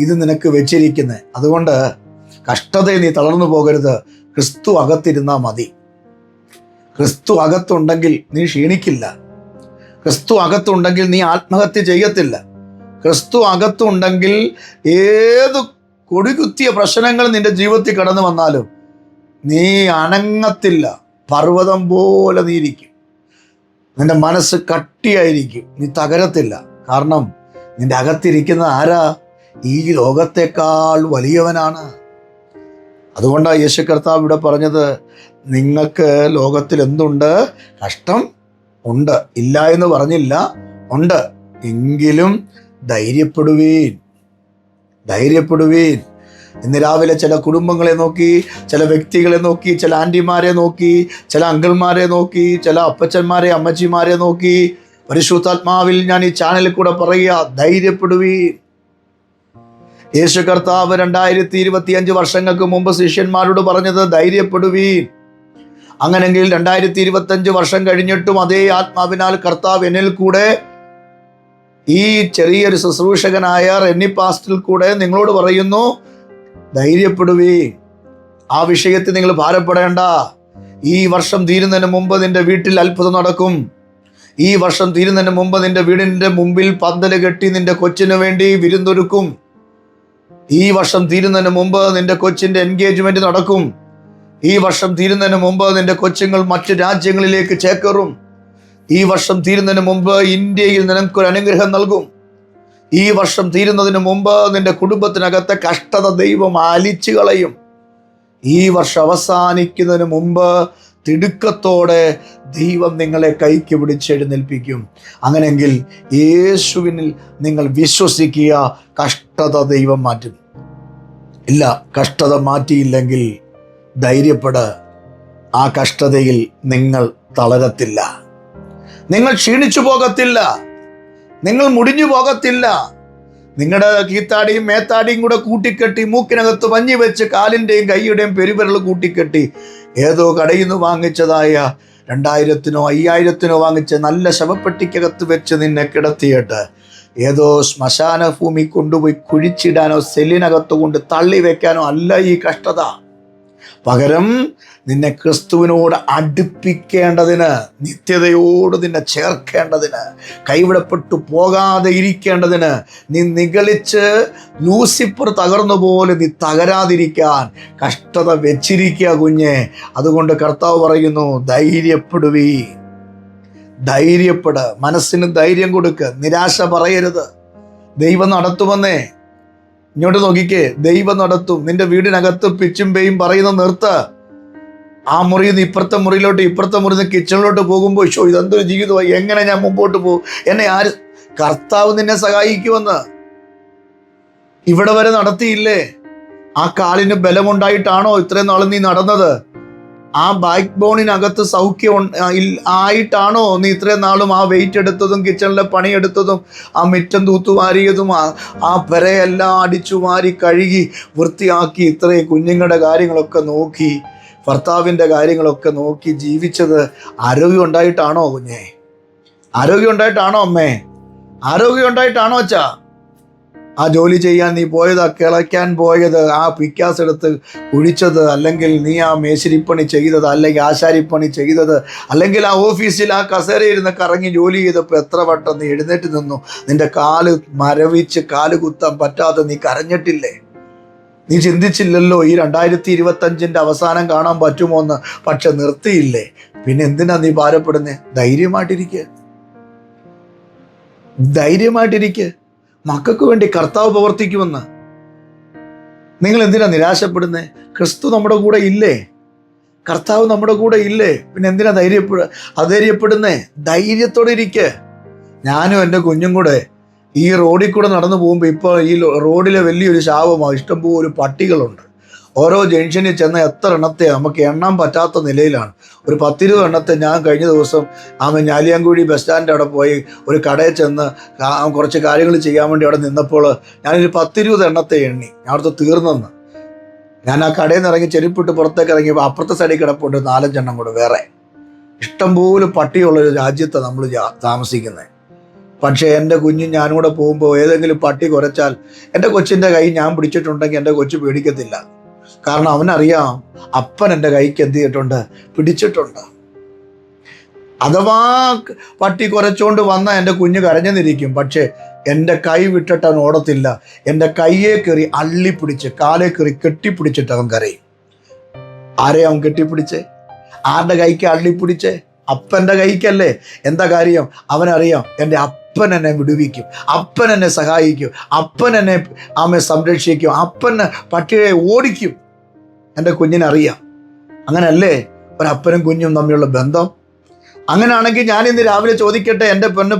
A: ഇത് നിനക്ക് വെച്ചിരിക്കുന്നത്. അതുകൊണ്ട് കഷ്ടതയിൽ നീ തളർന്നു പോകരുത്. ക്രിസ്തു അകത്തിരുന്നാൽ മതി. ക്രിസ്തു അകത്തുണ്ടെങ്കിൽ നീ ക്ഷീണിക്കില്ല. ക്രിസ്തു അകത്തുണ്ടെങ്കിൽ നീ ആത്മഹത്യ ചെയ്യത്തില്ല. ക്രിസ്തു അകത്തുണ്ടെങ്കിൽ ഏത് കൊടികുത്തിയ പ്രശ്നങ്ങൾ നിന്റെ ജീവിതത്തിൽ കടന്നു വന്നാലും നീ അനങ്ങത്തില്ല. പർവ്വതം പോലെ നീ ഇരിക്കും. നിന്റെ മനസ്സ് കട്ടിയായിരിക്കും, നീ തകരത്തില്ല. കാരണം നിന്റെ അകത്തിരിക്കുന്ന ആരാ? ഈ ലോകത്തെക്കാൾ വലിയവനാണ്. അതുകൊണ്ടാണ് യേശു കർത്താവ് ഇവിടെ പറഞ്ഞത്, നിങ്ങൾക്ക് ലോകത്തിൽ എന്തുണ്ട്? കഷ്ടം ഉണ്ട്, ഇല്ല എന്ന് പറഞ്ഞില്ല, ഉണ്ട്. എങ്കിലും ധൈര്യപ്പെടുവീൻ, ധൈര്യപ്പെടുവീൻ. ഇന്ന് രാവിലെ ചില കുടുംബങ്ങളെ നോക്കി, ചില വ്യക്തികളെ നോക്കി, ചില ആൻറ്റിമാരെ നോക്കി, ചില അങ്കിൾമാരെ നോക്കി, ചില അപ്പച്ചന്മാരെ അമ്മച്ചിമാരെ നോക്കി പരിശുദ്ധാത്മാവിൽ ഞാൻ ഈ ചാനലിൽ കൂടെ പറയുക, ധൈര്യപ്പെടുവീൻ. യേശു കർത്താവ് 2025 വർഷങ്ങൾക്ക് മുമ്പ് ശിഷ്യന്മാരോട് പറഞ്ഞത് ധൈര്യപ്പെടുവീൻ. അങ്ങനെങ്കിൽ 2025 വർഷം കഴിഞ്ഞിട്ടും അതേ ആത്മാവിനാൽ കർത്താവ് എന്നിൽ കൂടെ ഈ ചെറിയൊരു ശുശ്രൂഷകനായ റെന്നി പാസ്റ്ററിൽ കൂടെ നിങ്ങളോട് പറയുന്നു, ധൈര്യപ്പെടുവീൻ. ആ വിഷയത്തിൽ നിങ്ങൾ ഭാരപ്പെടേണ്ട. ഈ വർഷം തീരുന്നതിന് മുമ്പ് നിന്റെ വീട്ടിൽ അത്ഭുതം നടക്കും. ഈ വർഷം തീരുന്നതിന് മുമ്പ് നിന്റെ വീടിൻ്റെ മുമ്പിൽ പന്തല് കെട്ടി നിന്റെ കൊച്ചിന് വേണ്ടി വിരുന്നൊരുക്കും. ഈ വർഷം തീരുന്നതിന് മുമ്പ് നിന്റെ കൊച്ചിൻ്റെ എൻഗേജ്മെന്റ് നടക്കും. ഈ വർഷം തീരുന്നതിന് മുമ്പ് നിന്റെ കൊച്ചുങ്ങൾ മറ്റു രാജ്യങ്ങളിലേക്ക് ചേക്കേറും. ഈ വർഷം തീരുന്നതിന് മുമ്പ് ഇന്ത്യയിൽ നിനക്കൊരു അനുഗ്രഹം നൽകും. ഈ വർഷം തീരുന്നതിന് മുമ്പ് നിന്റെ കുടുംബത്തിനകത്തെ കഷ്ടത ദൈവം അലിച്ചു കളയും. ഈ വർഷം അവസാനിക്കുന്നതിന് മുമ്പ് തിടുക്കത്തോടെ ദൈവം നിങ്ങളെ കൈക്ക് പിടിച്ചെഴുന്നേൽപ്പിക്കും. അങ്ങനെയെങ്കിൽ യേശുവിനിൽ നിങ്ങൾ വിശ്വസിക്കുക, കഷ്ടത ദൈവം മാറ്റും. ഇല്ല, കഷ്ടത മാറ്റിയില്ലെങ്കിൽ ധൈര്യപ്പെട്. ആ കഷ്ടതയിൽ നിങ്ങൾ തളരത്തില്ല, നിങ്ങൾ ക്ഷീണിച്ചു പോകത്തില്ല, നിങ്ങൾ മുടിഞ്ഞു പോകത്തില്ല. നിങ്ങളുടെ കീത്താടിയും മേത്താടിയും കൂടെ കൂട്ടിക്കെട്ടി മൂക്കിനകത്ത് പഞ്ഞി വെച്ച് കാലിൻ്റെയും കൈയുടെയും പെരുവിരൽ കൂട്ടിക്കെട്ടി ഏതോ കടയിൽ നിന്ന് വാങ്ങിച്ചതായ 2000-നോ 5000-നോ വാങ്ങിച്ച നല്ല ശവപ്പെട്ടിക്കകത്ത് വെച്ച് നിന്നെ കിടത്തിയിട്ട് ഏതോ ശ്മശാന ഭൂമി കൊണ്ടുപോയി കുഴിച്ചിടാനോ സെല്ലിനകത്ത് കൊണ്ട് തള്ളി വെക്കാനോ അല്ല ഈ കഷ്ടത. പകരം നിന്നെ ക്രിസ്തുവിനോട് അടുപ്പിക്കേണ്ടതിന്, നിത്യതയോട് നിന്നെ ചേർക്കേണ്ടതിന്, കൈവിടപ്പെട്ടു പോകാതെ ഇരിക്കേണ്ടതിന്, നീ നിഗളിച്ച് ലൂസിഫർ തകർന്നു പോലെ നീ തകരാതിരിക്കാൻ കഷ്ടത വെച്ചിരിക്കുക കുഞ്ഞെ. അതുകൊണ്ട് കർത്താവ് പറയുന്നു, ധൈര്യപ്പെടുവീ, ധൈര്യപ്പെട്. മനസ്സിന് ധൈര്യം കൊടുക്ക്, നിരാശ പറയരുത്. ദൈവം നടത്തുമെന്നേ. ഇങ്ങോട്ട് നോക്കിക്കേ, ദൈവം നടത്തും. നിന്റെ വീടിനകത്ത് പിച്ചും പേയും പറയുന്ന നിർത്ത്. ആ മുറിയിൽ നിന്ന് ഇപ്പുറത്തെ മുറിയിലോട്ട്, ഇപ്പുറത്തെ മുറിയിൽ നിന്ന് കിച്ചണിലോട്ട് പോകുമ്പോൾ ഇതെന്തൊരു ജീവിതമായി, എങ്ങനെ ഞാൻ മുമ്പോട്ട് പോകും, എന്നെ ആര്? കർത്താവ് നിന്നെ സഹായിക്കുമെന്ന്. ഇവിടെ വരെ നടത്തിയില്ലേ? ആ കാലിന് ബലമുണ്ടായിട്ടാണോ ഇത്രയും നാളും നീ നടന്നത്? ആ ബാക്ക് ബോണിനകത്ത് സൗഖ്യം ആയിട്ടാണോ നീ ഇത്രയും നാളും ആ വെയിറ്റ് എടുത്തതും കിച്ചണിലെ പണിയെടുത്തതും ആ മിറ്റം തൂത്തുവാരിയതും ആ പെരയെല്ലാം അടിച്ചു വാരി കഴുകി വൃത്തിയാക്കി ഇത്രയും കുഞ്ഞുങ്ങളുടെ കാര്യങ്ങളൊക്കെ നോക്കി, ഭർത്താവിൻ്റെ കാര്യങ്ങളൊക്കെ നോക്കി ജീവിച്ചത് ആരോഗ്യം ഉണ്ടായിട്ടാണോ കുഞ്ഞെ? ആരോഗ്യം ഉണ്ടായിട്ടാണോ അമ്മേ? ആരോഗ്യം ഉണ്ടായിട്ടാണോ അച്ഛാ? ആ ജോലി ചെയ്യാൻ നീ പോയത്, കിളയ്ക്കാൻ പോയത്, ആ പിക്കാസ് എടുത്ത് കുഴിച്ചത്, അല്ലെങ്കിൽ നീ ആ മേശരിപ്പണി ചെയ്തത്, അല്ലെങ്കിൽ ആശാരിപ്പണി ചെയ്തത്, അല്ലെങ്കിൽ ആ ഓഫീസിൽ ആ കസേരയിരുന്ന് കറങ്ങി ജോലി ചെയ്തപ്പോൾ എത്ര വട്ടം നീ എഴുന്നേറ്റ് നിന്നു? നിന്റെ കാല് മരവിച്ച് കാല് കുത്താൻ പറ്റാതെ നീ കരഞ്ഞിട്ടില്ലേ? നീ ചിന്തിച്ചില്ലല്ലോ ഈ 2025 അവസാനം കാണാൻ പറ്റുമോ എന്ന്. പക്ഷെ നിർത്തിയില്ലേ? പിന്നെ എന്തിനാ നീ ഭാരപ്പെടുന്നേ? ധൈര്യമായിട്ടിരിക്കുക, ധൈര്യമായിട്ടിരിക്കുക. മക്കൾക്ക് വേണ്ടി കർത്താവ് പ്രവർത്തിക്കുമെന്ന്. നിങ്ങൾ എന്തിനാ നിരാശപ്പെടുന്നേ? ക്രിസ്തു നമ്മുടെ കൂടെ ഇല്ലേ? കർത്താവ് നമ്മുടെ കൂടെ ഇല്ലേ? പിന്നെ എന്തിനാ അധൈര്യപ്പെടുന്നേ? ധൈര്യത്തോടെ ഇരിക്കുക. ഞാനും എൻ്റെ കുഞ്ഞും കൂടെ ഈ റോഡിൽ കൂടെ നടന്നു പോകുമ്പോൾ ഇപ്പോൾ ഈ റോഡിലെ വലിയൊരു ശാപമാണ്. ഇഷ്ടംപോലെ പട്ടികളുണ്ട്. ഓരോ ജംഗ്ഷനിൽ ചെന്ന എത്ര എണ്ണത്തെ നമുക്ക് എണ്ണാൻ പറ്റാത്ത നിലയിലാണ്. ഒരു 10-20 എണ്ണത്തെ ഞാൻ കഴിഞ്ഞ ദിവസം ഞാലിയാങ്കുഴി ബസ് സ്റ്റാൻഡിൻ്റെ അവിടെ പോയി ഒരു കടയിൽ ചെന്ന് കുറച്ച് കാര്യങ്ങൾ ചെയ്യാൻ വേണ്ടി അവിടെ നിന്നപ്പോൾ ഞാനൊരു 10-20 എണ്ണത്തെ എണ്ണി. ഞാൻ അവിടുത്തെ തീർന്നെന്ന്. ഞാൻ ആ കടയിൽ നിന്ന് ഇറങ്ങി ചെരുപ്പിട്ട് പുറത്തേക്ക് ഇറങ്ങിയപ്പോൾ അപ്പുറത്തെ സൈഡിൽ കിടപ്പുണ്ട് 4-5 എണ്ണം കൂടെ വേറെ. ഇഷ്ടംപോലെ പട്ടിയുള്ളൊരു രാജ്യത്താണ് നമ്മൾ താമസിക്കുന്നത്. പക്ഷേ എൻ്റെ കുഞ്ഞും ഞാനും കൂടെ പോകുമ്പോൾ ഏതെങ്കിലും പട്ടി കുരച്ചാൽ എൻ്റെ കൊച്ചിൻ്റെ കൈ ഞാൻ പിടിച്ചിട്ടുണ്ടെങ്കിൽ എൻ്റെ കൊച്ചു പേടിക്കത്തില്ല. കാരണം അവനറിയാം അപ്പൻ എൻ്റെ കൈക്ക് എന്ത് ചെയ്തിട്ടുണ്ട്, പിടിച്ചിട്ടുണ്ട്. അഥവാ പട്ടി കുരച്ചുകൊണ്ട് വന്നാൽ എൻ്റെ കുഞ്ഞ് കരഞ്ഞെന്നിരിക്കും, പക്ഷേ എൻ്റെ കൈ വിട്ടിട്ട് അവൻ ഓടത്തില്ല. എൻ്റെ കയ്യെ കയറി അള്ളിപ്പിടിച്ച് കാലേ കയറി കെട്ടിപ്പിടിച്ചിട്ട് അവൻ കരയും. ആരെയും അവൻ കെട്ടിപ്പിടിച്ചേ? ആരുടെ കൈക്ക് അള്ളിപ്പിടിച്ചേ? അപ്പൻ്റെ കൈക്കല്ലേ. എന്താ കാര്യം? അവനറിയാം എൻ്റെ അപ്പൻ എന്നെ വിടുവിക്കും, അപ്പൻ എന്നെ സഹായിക്കും, അപ്പൻ എന്നെ സംരക്ഷിക്കും, അപ്പൻ പട്ടിയെ ഓടിക്കും. എൻ്റെ കുഞ്ഞിനറിയാം. അങ്ങനല്ലേ ഒരപ്പനും കുഞ്ഞും തമ്മിലുള്ള ബന്ധം? അങ്ങനെയാണെങ്കിൽ ഞാൻ ഇന്ന് രാവിലെ ചോദിക്കട്ടെ, എൻ്റെ പെണ്ണ്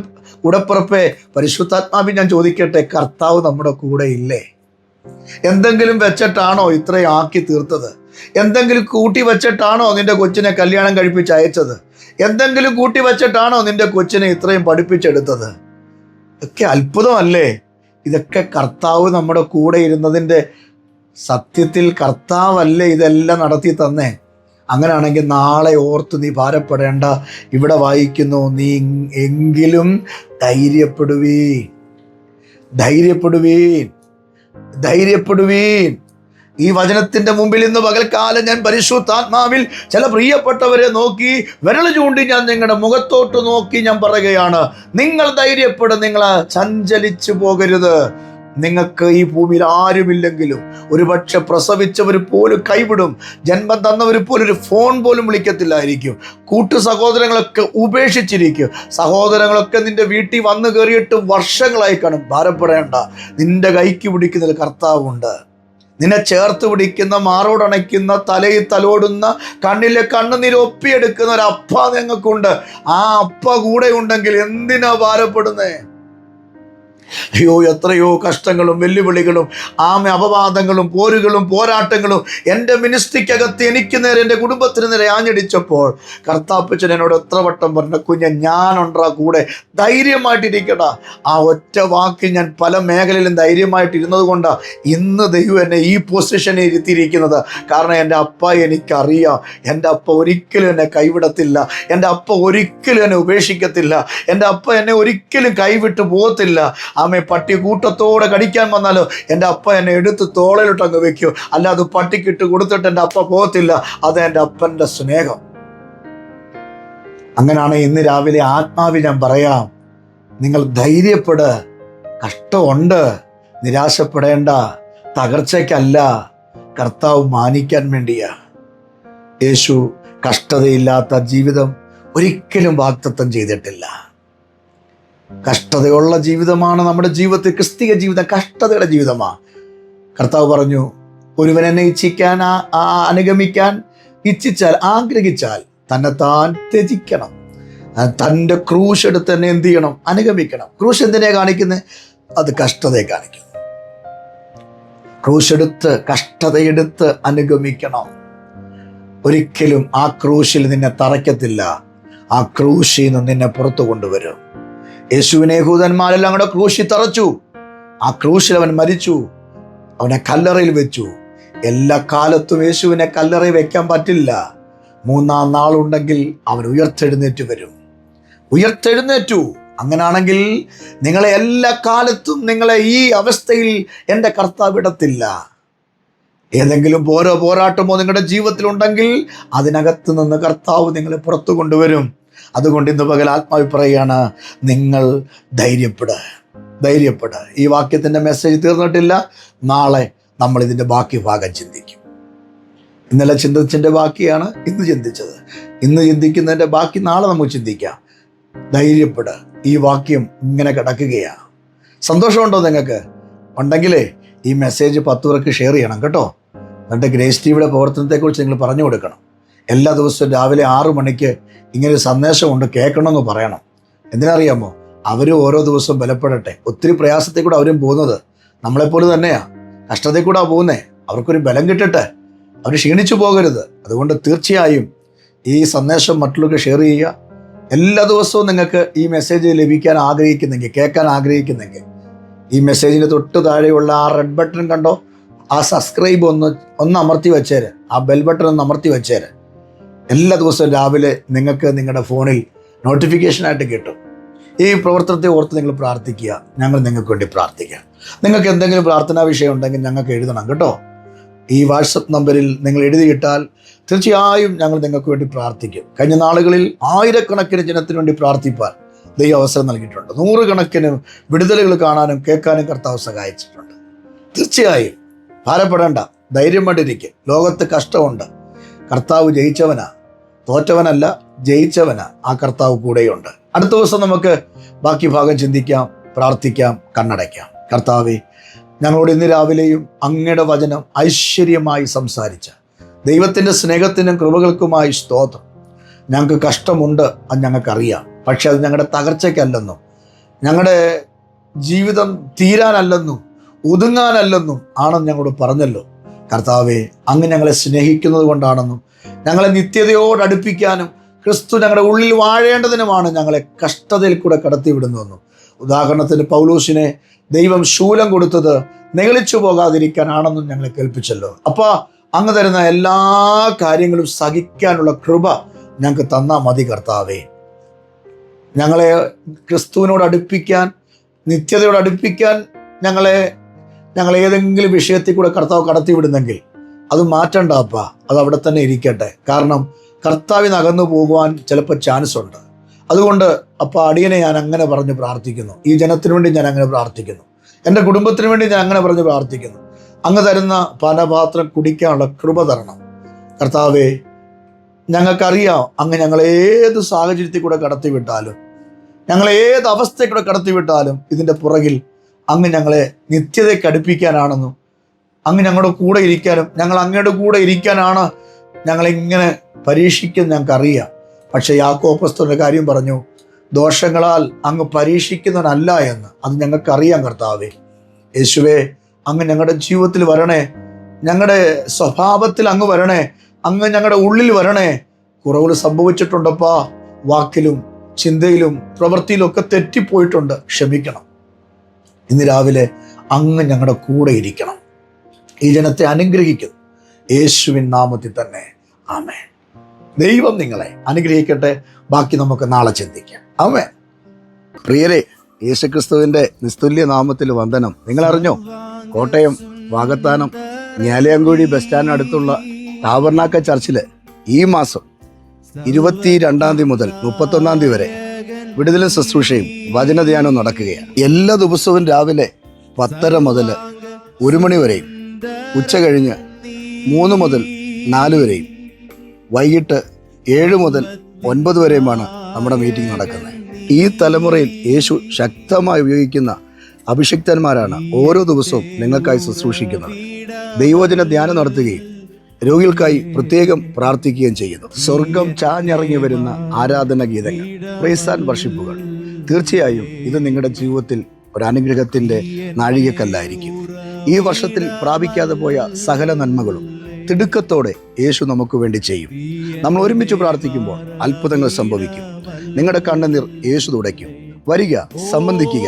A: ഉടപ്പുറപ്പെ പരിശുദ്ധാത്മാവിൽ ഞാൻ ചോദിക്കട്ടെ, കർത്താവ് നമ്മുടെ കൂടെ ഇല്ലേ? എന്തെങ്കിലും വെച്ചിട്ടാണോ ഇത്രയും ആക്കി തീർത്തത്? എന്തെങ്കിലും കൂട്ടി വെച്ചിട്ടാണോ നിന്റെ കൊച്ചിനെ കല്യാണം കഴിപ്പിച്ച് അയച്ചത്? എന്തെങ്കിലും കൂട്ടി വെച്ചിട്ടാണോ നിന്റെ കൊച്ചിനെ ഇത്രയും പഠിപ്പിച്ചെടുത്തത്? ഇതൊക്കെ അത്ഭുതമല്ലേ? ഇതൊക്കെ കർത്താവ് നമ്മുടെ കൂടെ ഇരുന്നതിൻ്റെ സത്യത്തിൽ കർത്താവല്ലേ ഇതെല്ലാം നടത്തി തന്നേ? അങ്ങനെയാണെങ്കിൽ നാളെ ഓർത്ത് നീ ഭാരപ്പെടേണ്ട. ഇവിടെ വായിക്കുന്നു, നീ എങ്കിലും ധൈര്യപ്പെടുവീൻ, ധൈര്യപ്പെടുവീൻ, ധൈര്യപ്പെടുവീൻ. ഈ വചനത്തിന്റെ മുമ്പിൽ ഇന്ന് പകൽക്കാലം ഞാൻ പരിശുദ്ധാത്മാവിൽ ചില പ്രിയപ്പെട്ടവരെ നോക്കി വിരൽ ചൂണ്ടി ഞാൻ നിങ്ങളുടെ മുഖത്തോട്ട് നോക്കി ഞാൻ പറയുകയാണ്, നിങ്ങൾ ധൈര്യപ്പെടും, നിങ്ങൾ ചഞ്ചലിച്ചു പോകരുത്. നിങ്ങൾക്ക് ഈ ഭൂമിയിൽ ആരുമില്ലെങ്കിലും ഒരുപക്ഷെ പ്രസവിച്ചവർ പോലും കൈവിടും, ജന്മം തന്നവർ പോലും ഒരു ഫോൺ പോലും വിളിക്കത്തില്ലായിരിക്കും, കൂട്ടു സഹോദരങ്ങളൊക്കെ ഉപേക്ഷിച്ചിരിക്കും, സഹോദരങ്ങളൊക്കെ നിന്റെ വീട്ടിൽ വന്നു കയറിയിട്ട് വർഷങ്ങളായി കാണും. ഭാരപ്പെടേണ്ട, നിന്റെ കൈക്ക് പിടിക്കുന്നതിൽ കർത്താവുണ്ട്. നിന്നെ ചേർത്ത് പിടിക്കുന്ന, മാറോടണയ്ക്കുന്ന, തലയിൽ തലോടുന്ന, കണ്ണിലെ കണ്ണുനീര് ഒപ്പിയെടുക്കുന്ന ഒരു അപ്പ ഞങ്ങൾക്കുണ്ട്. ആ അപ്പ കൂടെ ഉണ്ടെങ്കിൽ എന്തിനാ ഭാരപ്പെടുന്നേ? അയ്യോ, എത്രയോ കഷ്ടങ്ങളും വെല്ലുവിളികളും അപവാദങ്ങളും പോരുകളും പോരാട്ടങ്ങളും എൻ്റെ മിനിസ്ട്രിക്കകത്ത് എനിക്ക് നേരെ, എൻ്റെ കുടുംബത്തിന് നേരെ ആഞ്ഞടിച്ചപ്പോൾ കർത്താപ്പച്ചൻ എന്നോട് എത്ര വട്ടം പറഞ്ഞ, കുഞ്ഞെ ഞാനുണ്ടാ കൂടെ, ധൈര്യമായിട്ടിരിക്കട. ആ ഒറ്റ വാക്കിൽ ഞാൻ പല മേഖലയിലും ധൈര്യമായിട്ടിരുന്നത് കൊണ്ടാണ് ഇന്ന് ദൈവം എന്നെ ഈ പൊസിഷനിൽ ഇരുത്തിയിരിക്കുന്നത്. കാരണം എൻ്റെ അപ്പ എനിക്കറിയാം, എൻ്റെ അപ്പ ഒരിക്കലും എന്നെ കൈവിടത്തില്ല, എൻ്റെ അപ്പ ഒരിക്കലും എന്നെ ഉപേക്ഷിക്കത്തില്ല, എൻ്റെ അപ്പ എന്നെ ഒരിക്കലും കൈവിട്ട് പോകത്തില്ല. ആമേ, പട്ടി കൂട്ടത്തോടെ കടിക്കാൻ വന്നാലോ എൻ്റെ അപ്പ എന്നെ എടുത്ത് തോളയിലോട്ടങ്ങ് വെക്കും. അല്ലാതെ പട്ടിക്കിട്ട് കൊടുത്തിട്ട് എൻ്റെ അപ്പ പോകത്തില്ല. അത് എൻ്റെ അപ്പൻ്റെ സ്നേഹം. അങ്ങനെയാണ് ഇന്ന് രാവിലെ ആത്മാവിൽ ഞാൻ പറയാം, നിങ്ങൾ ധൈര്യപ്പെട്. കഷ്ടമുണ്ട്, നിരാശപ്പെടേണ്ട. തകർച്ചയ്ക്കല്ല, കർത്താവ് മാനിക്കാൻ വേണ്ടിയാ. യേശു കഷ്ടതയില്ലാത്ത ജീവിതം ഒരിക്കലും വാഗ്ദത്തം ചെയ്തിട്ടില്ല. കഷ്ടതയുള്ള ജീവിതമാണ് നമ്മുടെ ജീവിതത്തിൽ. ക്രിസ്തീയ ജീവിതം കഷ്ടതയുടെ ജീവിതമാണ്. കർത്താവ് പറഞ്ഞു, ഒരുവൻ എന്നെ ഇച്ഛിക്കാൻ അനുഗമിക്കാൻ ഇച്ഛിച്ചാൽ, ആഗ്രഹിച്ചാൽ തന്നെത്താൻ ത്യജിക്കണം, തൻ്റെ ക്രൂശ് എടുത്ത് തന്നെ എന്ത് ചെയ്യണം, അനുഗമിക്കണം. ക്രൂശ് എന്തിനെ കാണിക്കുന്നത്? അത് കഷ്ടതയെ കാണിക്കുന്നു. ക്രൂശ് എടുത്ത്, കഷ്ടതയെടുത്ത് അനുഗമിക്കണം. ഒരിക്കലും ആ ക്രൂശിൽ നിന്നെ തറയ്ക്കത്തില്ല. ആ ക്രൂശിൽ നിന്ന് നിന്നെ പുറത്തു കൊണ്ടുവരും. യേശുവിനെ യഹൂദന്മാരെല്ലാം കൂടെ ക്രൂശിൽ തറച്ചു. ആ ക്രൂശിൽ അവൻ മരിച്ചു, അവനെ കല്ലറയിൽ വെച്ചു. എല്ലാ കാലത്തും യേശുവിനെ കല്ലറയിൽ വെക്കാൻ പറ്റില്ല. 3-ാം നാളുണ്ടെങ്കിൽ അവൻ ഉയർത്തെഴുന്നേറ്റ് വരും. ഉയർത്തെഴുന്നേറ്റു. അങ്ങനാണെങ്കിൽ നിങ്ങളെ എല്ലാ കാലത്തും, നിങ്ങളെ ഈ അവസ്ഥയിൽ എൻ്റെ കർത്താവ് ഇടത്തില്ല. ഏതെങ്കിലും പോരാട്ടമോ നിങ്ങളുടെ ജീവിതത്തിലുണ്ടെങ്കിൽ അതിനകത്ത് നിന്ന് കർത്താവ് നിങ്ങളെ പുറത്തു കൊണ്ടുവരും. അതുകൊണ്ട് ഇന്ന് പകൽ ആത്മാവ് പറയുകയാണ്, നിങ്ങൾ ധൈര്യപ്പെടുക, ധൈര്യപ്പെടുക. ഈ വാക്യത്തിൻ്റെ മെസ്സേജ് തീർന്നിട്ടില്ല. നാളെ നമ്മൾ ഇതിൻ്റെ ബാക്കി ഭാഗം ചിന്തിക്കും. ഇന്നലെ ചിന്തിച്ചതിൻ്റെ ബാക്കിയാണ് ഇന്ന് ചിന്തിച്ചത്. ഇന്ന് ചിന്തിക്കുന്നതിൻ്റെ ബാക്കി നാളെ നമുക്ക് ചിന്തിക്കാം. ധൈര്യപ്പെടുക. ഈ വാക്യം ഇങ്ങനെ കിടക്കുകയാണ്. സന്തോഷമുണ്ടോ നിങ്ങൾക്ക്? ഉണ്ടെങ്കിലേ ഈ മെസ്സേജ് 10 പേർക്ക് ഷെയർ ചെയ്യണം കേട്ടോ. എന്നിട്ട് ഗ്രേസ് ടിവിയുടെ പ്രവർത്തനത്തെക്കുറിച്ച് നിങ്ങൾ പറഞ്ഞു കൊടുക്കണം. എല്ലാ ദിവസവും രാവിലെ 6 മണിക്ക് ഇങ്ങനൊരു സന്ദേശമുണ്ട്, കേൾക്കണമെന്ന് പറയണം. എന്തിനറിയാമോ? അവർ ഓരോ ദിവസവും ബലപ്പെടട്ടെ. ഒത്തിരി പ്രയാസത്തിൽ കൂടെ അവരും പോകുന്നത് നമ്മളെപ്പോലെ തന്നെയാണ്. കഷ്ടതയിൽ കൂടെ പോകുന്നേ. അവർക്കൊരു ബലം കിട്ടട്ടെ. അവർ ക്ഷീണിച്ചു പോകരുത്. അതുകൊണ്ട് തീർച്ചയായും ഈ സന്ദേശം മറ്റുള്ളവർക്ക് ഷെയർ ചെയ്യുക. എല്ലാ ദിവസവും നിങ്ങൾക്ക് ഈ മെസ്സേജ് ലഭിക്കാൻ ആഗ്രഹിക്കുന്നെങ്കിൽ, കേൾക്കാൻ ആഗ്രഹിക്കുന്നെങ്കിൽ, ഈ മെസ്സേജിന് തൊട്ട് താഴെയുള്ള ആ റെഡ് ബട്ടൺ കണ്ടോ, ആ സബ്സ്ക്രൈബ് ഒന്ന് അമർത്തി വെച്ചേര്, ആ ബെൽ ബട്ടൺ ഒന്ന് അമർത്തി വെച്ചേര്. എല്ലാ ദിവസവും രാവിലെ നിങ്ങൾക്ക് നിങ്ങളുടെ ഫോണിൽ നോട്ടിഫിക്കേഷനായിട്ട് കിട്ടും. ഈ പ്രവർത്തനത്തെ ഓർത്ത് നിങ്ങൾ പ്രാർത്ഥിക്കുക. ഞങ്ങൾ നിങ്ങൾക്ക് വേണ്ടി പ്രാർത്ഥിക്കുക. നിങ്ങൾക്ക് എന്തെങ്കിലും പ്രാർത്ഥനാ വിഷയം ഉണ്ടെങ്കിൽ ഞങ്ങൾക്ക് എഴുതണം കേട്ടോ. ഈ വാട്സപ്പ് നമ്പറിൽ നിങ്ങൾ എഴുതിയിട്ടാൽ തീർച്ചയായും ഞങ്ങൾ നിങ്ങൾക്ക് വേണ്ടി പ്രാർത്ഥിക്കും. കഴിഞ്ഞ നാളുകളിൽ ആയിരക്കണക്കിന് ജനത്തിന് വേണ്ടി പ്രാർത്ഥിപ്പാൻ ദൈവം അവസരം നൽകിയിട്ടുണ്ട്. 100 കണക്കിന് വിടുതലുകൾ കാണാനും കേൾക്കാനും കർത്താവ് സഹായിച്ചിട്ടുണ്ട്. തീർച്ചയായും ഭാരപ്പെടേണ്ട, ധൈര്യമായിട്ടിരിക്കുക. ലോകത്ത് കഷ്ടമുണ്ട്, കർത്താവ് ജയിച്ചവനാ, തോറ്റവനല്ല, ജയിച്ചവനാ. ആ കർത്താവ് കൂടെയുണ്ട്. അടുത്ത ദിവസം നമുക്ക് ബാക്കി ഭാഗം ചിന്തിക്കാം, പ്രാർത്ഥിക്കാം, കണ്ണടയ്ക്കാം. കർത്താവേ, ഞങ്ങളോട് ഇന്ന് രാവിലെയും അങ്ങയുടെ വചനം ഐശ്വര്യമായി സംസാരിച്ച ദൈവത്തിൻ്റെ സ്നേഹത്തിനും കൃപകൾക്കുമായി സ്തോത്രം. ഞങ്ങൾക്ക് കഷ്ടമുണ്ട്, അത് ഞങ്ങൾക്കറിയാം. പക്ഷെ അത് ഞങ്ങളുടെ തകർച്ചയ്ക്കല്ലെന്നും ഞങ്ങളുടെ ജീവിതം തീരാനല്ലെന്നും ഒതുങ്ങാനല്ലെന്നും ആണെന്ന് ഞങ്ങളോട് പറഞ്ഞല്ലോ. കർത്താവെ, അങ്ങ് ഞങ്ങളെ സ്നേഹിക്കുന്നത് കൊണ്ടാണെന്നും ഞങ്ങളെ നിത്യതയോട് അടുപ്പിക്കാനും ക്രിസ്തു ഞങ്ങളുടെ ഉള്ളിൽ വാഴേണ്ടതിനുമാണ് ഞങ്ങളെ കഷ്ടതയിൽ കൂടെ കടത്തിവിടുന്നതെന്നും. ഉദാഹരണത്തിന് പൗലോസിനെ ദൈവം ശൂലം കൊടുത്തത് നിഗളിച്ചു പോകാതിരിക്കാനാണെന്നും ഞങ്ങളെ കേൾപ്പിച്ചല്ലോ. അപ്പോൾ അങ്ങ് തരുന്ന എല്ലാ കാര്യങ്ങളും സഹിക്കാനുള്ള കൃപ ഞങ്ങൾക്ക് തന്നാൽ മതി കർത്താവേ. ഞങ്ങളെ ക്രിസ്തുവിനോട് അടുപ്പിക്കാൻ, നിത്യതയോട് അടുപ്പിക്കാൻ ഞങ്ങൾ ഏതെങ്കിലും വിഷയത്തിൽ കൂടെ കർത്താവ് കടത്തിവിടുന്നെങ്കിൽ അത് മാറ്റണ്ട അപ്പ, അത് അവിടെ തന്നെ ഇരിക്കട്ടെ. കാരണം കർത്താവിന് അകന്നു പോകുവാൻ ചിലപ്പോൾ ചാൻസ് ഉണ്ട്. അതുകൊണ്ട് അപ്പോൾ അടിയനെ ഞാൻ അങ്ങനെ പറഞ്ഞ് പ്രാർത്ഥിക്കുന്നു. ഈ ജനത്തിനു വേണ്ടി ഞാൻ അങ്ങനെ പ്രാർത്ഥിക്കുന്നു. എൻ്റെ കുടുംബത്തിന് വേണ്ടി ഞാൻ അങ്ങനെ പറഞ്ഞ് പ്രാർത്ഥിക്കുന്നു. അങ്ങ് തരുന്ന പാനപാത്രം കുടിക്കാനുള്ള കൃപ തരണം കർത്താവേ. ഞങ്ങൾക്കറിയാം അങ്ങ് ഞങ്ങളേത് സാഹചര്യത്തിൽ കൂടെ കടത്തിവിട്ടാലും, ഞങ്ങളേത് അവസ്ഥയിൽ കൂടെ കടത്തിവിട്ടാലും ഇതിൻ്റെ പുറകിൽ അങ്ങ് ഞങ്ങളെ നിത്യതയ്ക്ക് അടുപ്പിക്കാനാണെന്നും അങ്ങ് ഞങ്ങളുടെ കൂടെ ഇരിക്കാനും ഞങ്ങൾ അങ്ങയുടെ കൂടെ ഇരിക്കാനാണ് ഞങ്ങളിങ്ങനെ പരീക്ഷിക്കുന്നത് ഞങ്ങൾക്കറിയാം. പക്ഷേ യാക്കോബ് അപ്പോസ്തലന്റെ കാര്യം പറഞ്ഞു, ദോഷങ്ങളാൽ അങ്ങ് പരീക്ഷിക്കുന്നവനല്ല എന്ന്. അത് ഞങ്ങൾക്കറിയാം കർത്താവേ. യേശുവേ, അങ്ങ് ഞങ്ങളുടെ ജീവിതത്തിൽ വരണേ, ഞങ്ങളുടെ സ്വഭാവത്തിൽ അങ്ങ് വരണേ, അങ്ങ് ഞങ്ങളുടെ ഉള്ളിൽ വരണേ. കുറവുകൾ സംഭവിച്ചിട്ടുണ്ടപ്പാ, വാക്കിലും ചിന്തയിലും പ്രവൃത്തിയിലും ഒക്കെ തെറ്റിപ്പോയിട്ടുണ്ട്, ക്ഷമിക്കണം. ഇന്ന് രാവിലെ അങ്ങ് ഞങ്ങളുടെ കൂടെ ഇരിക്കണം. ഈ ജനത്തെ അനുഗ്രഹിക്കുന്നു യേശുവിൻ നാമത്തിൽ തന്നെ, ആമേൻ. ദൈവം നിങ്ങളെ അനുഗ്രഹിക്കട്ടെ. ബാക്കി നമുക്ക് നാളെ ചിന്തിക്കാം. ആമേൻ. പ്രിയരെ, യേശുക്രിസ്തുവിന്റെ നിസ്തുല്യ നാമത്തിൽ വന്ദനം. നിങ്ങൾ അറിഞ്ഞോ, കോട്ടയം വാകത്താനം ഞാലിയാങ്കുഴി ബസ് സ്റ്റാൻഡിനടുത്തുള്ള ടാബർനാക്കൽ ചർച്ചിൽ ഈ മാസം 22 മുതൽ 31 വരെ വിടുതലും ശുശ്രൂഷയും വചനധ്യാനവും നടക്കുകയാണ്. എല്ലാ ദിവസവും രാവിലെ 10:30 മുതൽ 1 മണി വരെയും, ഉച്ച കഴിഞ്ഞ് 3 മുതൽ 4 വരെയും, വൈകിട്ട് 7 മുതൽ 9 വരെയുമാണ് നമ്മുടെ മീറ്റിംഗ് നടക്കുന്നത്. ഈ തലമുറയിൽ യേശു ശക്തമായി ഉപയോഗിക്കുന്ന അഭിഷിക്തന്മാരാണ് ഓരോ ദിവസവും നിങ്ങൾക്കായി ശുശ്രൂഷിക്കുന്നത്. ദൈവവചന ധ്യാനം നടത്തുകയും രോഗികൾക്കായി പ്രത്യേകം പ്രാർത്ഥിക്കുകയും ചെയ്യുന്നു. സ്വർഗം ചാഞ്ഞിറങ്ങി വരുന്ന ആരാധന ഗീതങ്ങൾ, പ്രൈസ് ആൻഡ് വർഷിപ്പുകൾ. തീർച്ചയായും ഇത് നിങ്ങളുടെ ജീവിതത്തിൽ ഒരു അനുഗ്രഹത്തിൻ്റെ നാഴികക്കല്ലായിരിക്കും. ഈ വർഷത്തിൽ പ്രാപിക്കാതെ പോയ സകല നന്മകളും തിടുക്കത്തോടെ യേശു നമുക്ക് വേണ്ടി ചെയ്യും. നമ്മൾ ഒരുമിച്ച് പ്രാർത്ഥിക്കുമ്പോൾ അത്ഭുതങ്ങൾ സംഭവിക്കും. നിങ്ങളുടെ കണ്ണുനീർ യേശു തുടയ്ക്കും. വരിക, സംബന്ധിക്കുക,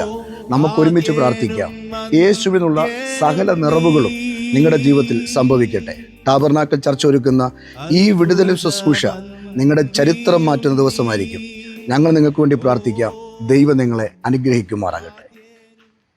A: നമുക്കൊരുമിച്ച് പ്രാർത്ഥിക്കാം. യേശുവിനുള്ള സകല നിറവുകളും നിങ്ങളുടെ ജീവിതത്തിൽ സംഭവിക്കട്ടെ. ടാബർനാക്കൽ ചർച്ച ഒരുക്കുന്ന ഈ വിടുതലും ശുശ്രൂഷ നിങ്ങളുടെ ചരിത്രം മാറ്റുന്ന ദിവസമായിരിക്കും. ഞങ്ങൾ നിങ്ങൾക്ക് വേണ്ടി പ്രാർത്ഥിക്കാം. ദൈവം നിങ്ങളെ അനുഗ്രഹിക്കുമാറാകട്ടെ.